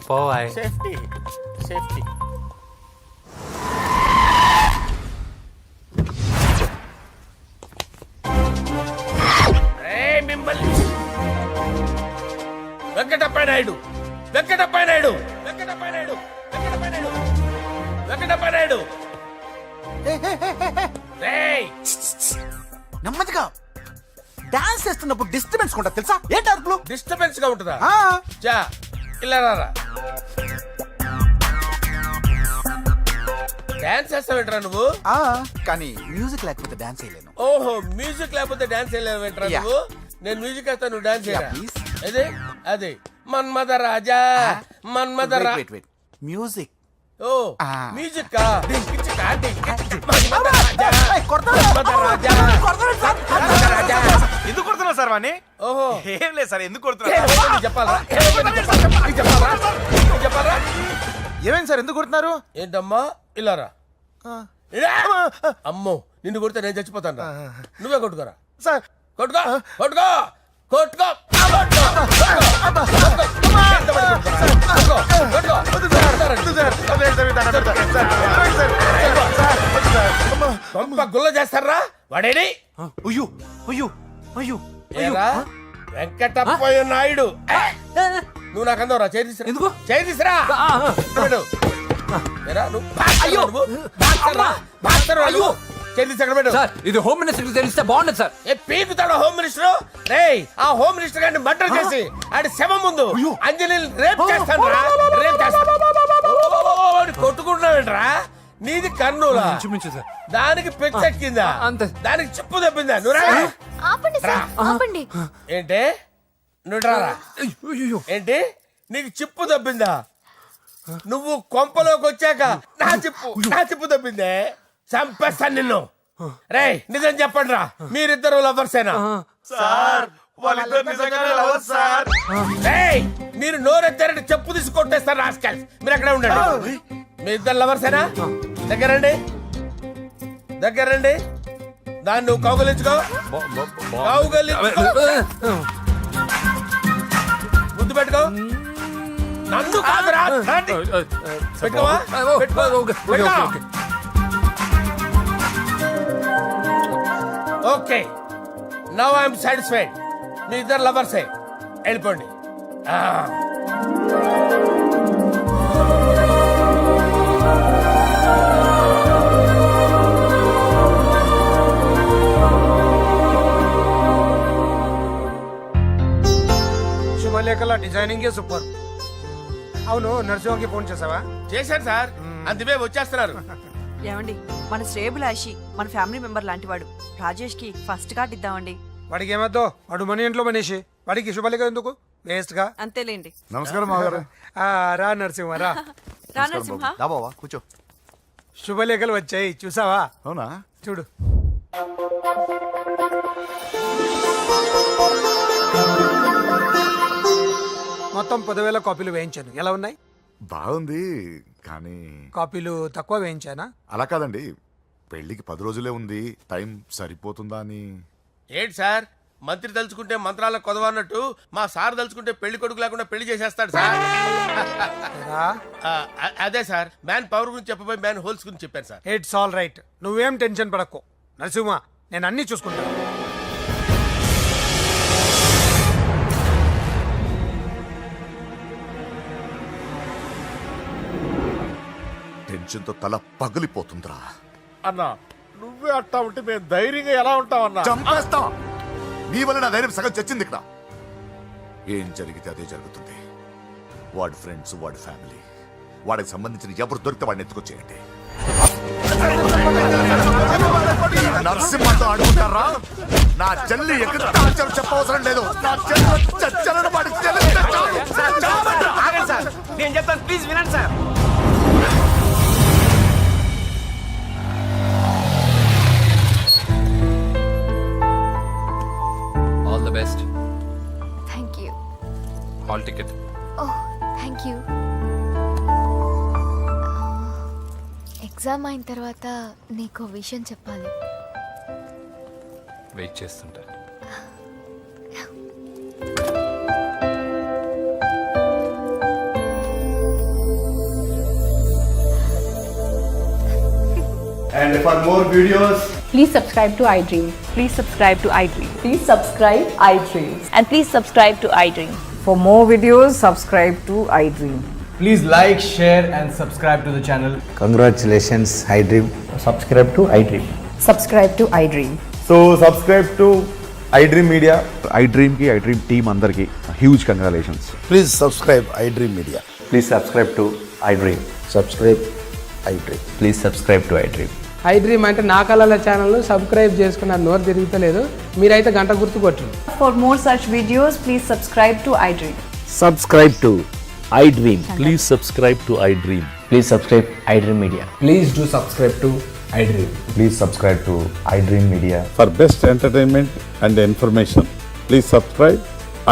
పోవాయ్. సేఫ్టీ. వెంకటప్ప నాయుడు. నెమ్మదిగా డాన్స్ చేస్తున్నప్పుడు డిస్టర్బెన్స్ కూడా తెలుసా? ఏంటి అరుపులు? డిస్టర్బెన్స్ గా ఉంటుందా? చా ఇలా రారా. డాన్స్ చేస్తావేంట్రా నువ్వు? కానీ మ్యూజిక్ లేకపోతే డాన్స్ చేయలేను. ఓహో, మ్యూజిక్ లేకపోతే డాన్స్ చేయలేవేంట్రా నువ్వు? నేను మ్యూజిక్ వేస్తా, నువ్వు డాన్స్ చేయరా? అదే మన్మథ రాజా. మ్యూజిక్. ఓ మ్యూజిక్ కా? ఎందుకు కొడుతున్నావు సార్ వాణ్ణి? ఓహో, ఏం లేదు సార్, ఎందుకు కొడుతున్నారు? చెప్పాలా? ఏమైంది సార్, ఎందుకు కొడుతున్నారు? ఏంటమ్మా ఇలా రా. అమ్మో, నిన్ను కొడితే నేను చచ్చిపోతాను. నువ్వే కొట్టుకోరా సార్. కొట్టుకో. గుల్ల చేస్తారా వాడేడి? వెంకటప్పయ్య నాయుడు. నువ్వు నాకు అందవరా? చేయి తీసురా. ఇది హోమ్ మినిస్టర్ తెలిస్తే బాగుండదు సార్. పీకుతాడు హోమ్ మినిస్టర్. ఆ హోమ్ మినిస్టర్ గారిని మర్డర్ చేసి ఆడి శవం ముందు అంజలి రేప్ చేస్తాను. కొట్టుకుంటున్నావేంట్రా? నీది కర్నూలా? దానికి పెచ్చెక్కిందా? దానికి చిప్పు తప్పిందా? ఆపండి. ఏంటి నువ్వు రారా? ఏంటి నీకు చిప్పు తప్పిందా? నువ్వు కొంపలోకి వచ్చాక నా చిప్పు తప్పిందే. చంపేస్తాను నిన్ను. రేయ్ నిజం చెప్పండి రా, మీరిద్దరు లవర్సేనా? సార్ వాళ్ళిద్దరు నిజంగానే లవర్స్ సార్. మీరు నోరెత్తారంటే చెప్పు తీసి కొట్టేస్తారు రాస్కల్స్. మీరు అక్కడే ఉండండి. మీ ఇద్దరు లవర్సేనా? దగ్గరండి. దాన్ని నువ్వు కౌగలించుకో. ముద్దు పెట్టుకో. నన్ను కాదురా. పెట్టుకోవా? Okay, now I'm satisfied. మీ ఇద్దరు లవర్సే, వెళ్ళిపోండి. శుభలేఖల డిజైనింగే సూపర్. అవును, నరసింహకి ఫోన్ చేసావా? చేశాను సార్, అందుకే వచ్చేస్తున్నారు. ఏమండి, మన శ్రేయబులాషి మన ఫ్యామిలీ మెంబర్ లాంటి వాడు. రాజేష్ కి ఫస్ట్ కార్డ్ ఇద్దామండి. వాడికి ఏమద్దో, వాడు మన ఇంట్లో మనిషి, వాడికి శుభలేఖ ఎందుకు వేస్ట్ గా. అంతేలేండి. నమస్కారం మామగారు. రా నరసింహ రా. రా నరసింహ. దా బావా కూర్చో. శుభలేఖలు వచ్చాయి చూసావా? అవునా? చూడు. మొత్తం 10,000 కాపీలు వేయించాను. ఎలా ఉన్నాయి? బాగుంది, కానీ కాపీలు తక్కువ వేయించానా? అలా కాదండి, పెళ్లికి 10 రోజులే ఉంది, టైం సరిపోతుందా అని. ఏంటి సార్, మంత్రి తలుచుకుంటే మంత్రాలకు కొదవన్నట్టు మా సార్ తలుచుకుంటే పెళ్లి కొడుకు లేకుండా పెళ్లి చేసేస్తాడు సార్. రా. అదే సార్, మ్యాన్ పవర్ గురించి చెప్పబోయి మ్యాన్ హోల్స్ గురించి చెప్పాను సార్. ఇట్స్ ఆల్ రైట్, నువ్వేం టెన్షన్ పడకు నరసింహ, నేను అన్ని చూసుకుంటాను. టెన్షన్ తో తల పగిలిపోతుందిరా. అన్నా నువ్వే అట్టా ఉంటే మేము ధైర్యంగా ఎలా ఉంటామన్నా? చంపేస్తా. నీ వల్ల నా ధైర్యం సగం చచ్చింది ఇక్కడ. ఏం జరిగితే అదే జరుగుతుంది. వాడి ఫ్రెండ్స్, వాడి ఫ్యామిలీ, వాడికి సంబంధించిన ఎవరు దొరికితే వాడిని ఎత్తుకొచ్చేయండి. నరసింహతో అడుగుతారా? నా చెల్లి ఎక్కడ చెప్పవసరం లేదు. నా చెల్లి చచ్చలను వాడికి తెలిస్తే చాలు. ఆగండి సార్, నేను చెప్తాను, ప్లీజ్ వినండి sir. All the best. Thank you. Hall ticket. Oh thank you. Exam అయిన తర్వాత నీకు విషయం చెప్పాలి. వెయిట్ చేస్తుంటా. And for more videos, Please subscribe to iDream. Please subscribe to iDream. Please subscribe iDream. And please subscribe to iDream. For more videos, subscribe to iDream. Please like, share and subscribe to the channel. congratulations, iDream. Subscribe to iDream. Subscribe to iDream. So subscribe to iDream Media. iDream ki iDream team andarki huge congratulations. Please subscribe iDream Media. Please subscribe to iDream. Subscribe iDream. Please subscribe to iDream. iDream అంటే నా కళల channel subscribe చేసుకున్న నోరు తిరుగుతలేదు. మీరైతే గంట గుర్తు కొట్టండి. For more such videos, please subscribe to iDream. Subscribe to iDream. Please subscribe to iDream. Please subscribe iDream Media. Please do subscribe to iDream. Please subscribe to iDream Media. For best entertainment and information, please subscribe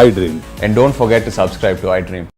iDream. And don't forget to subscribe to iDream.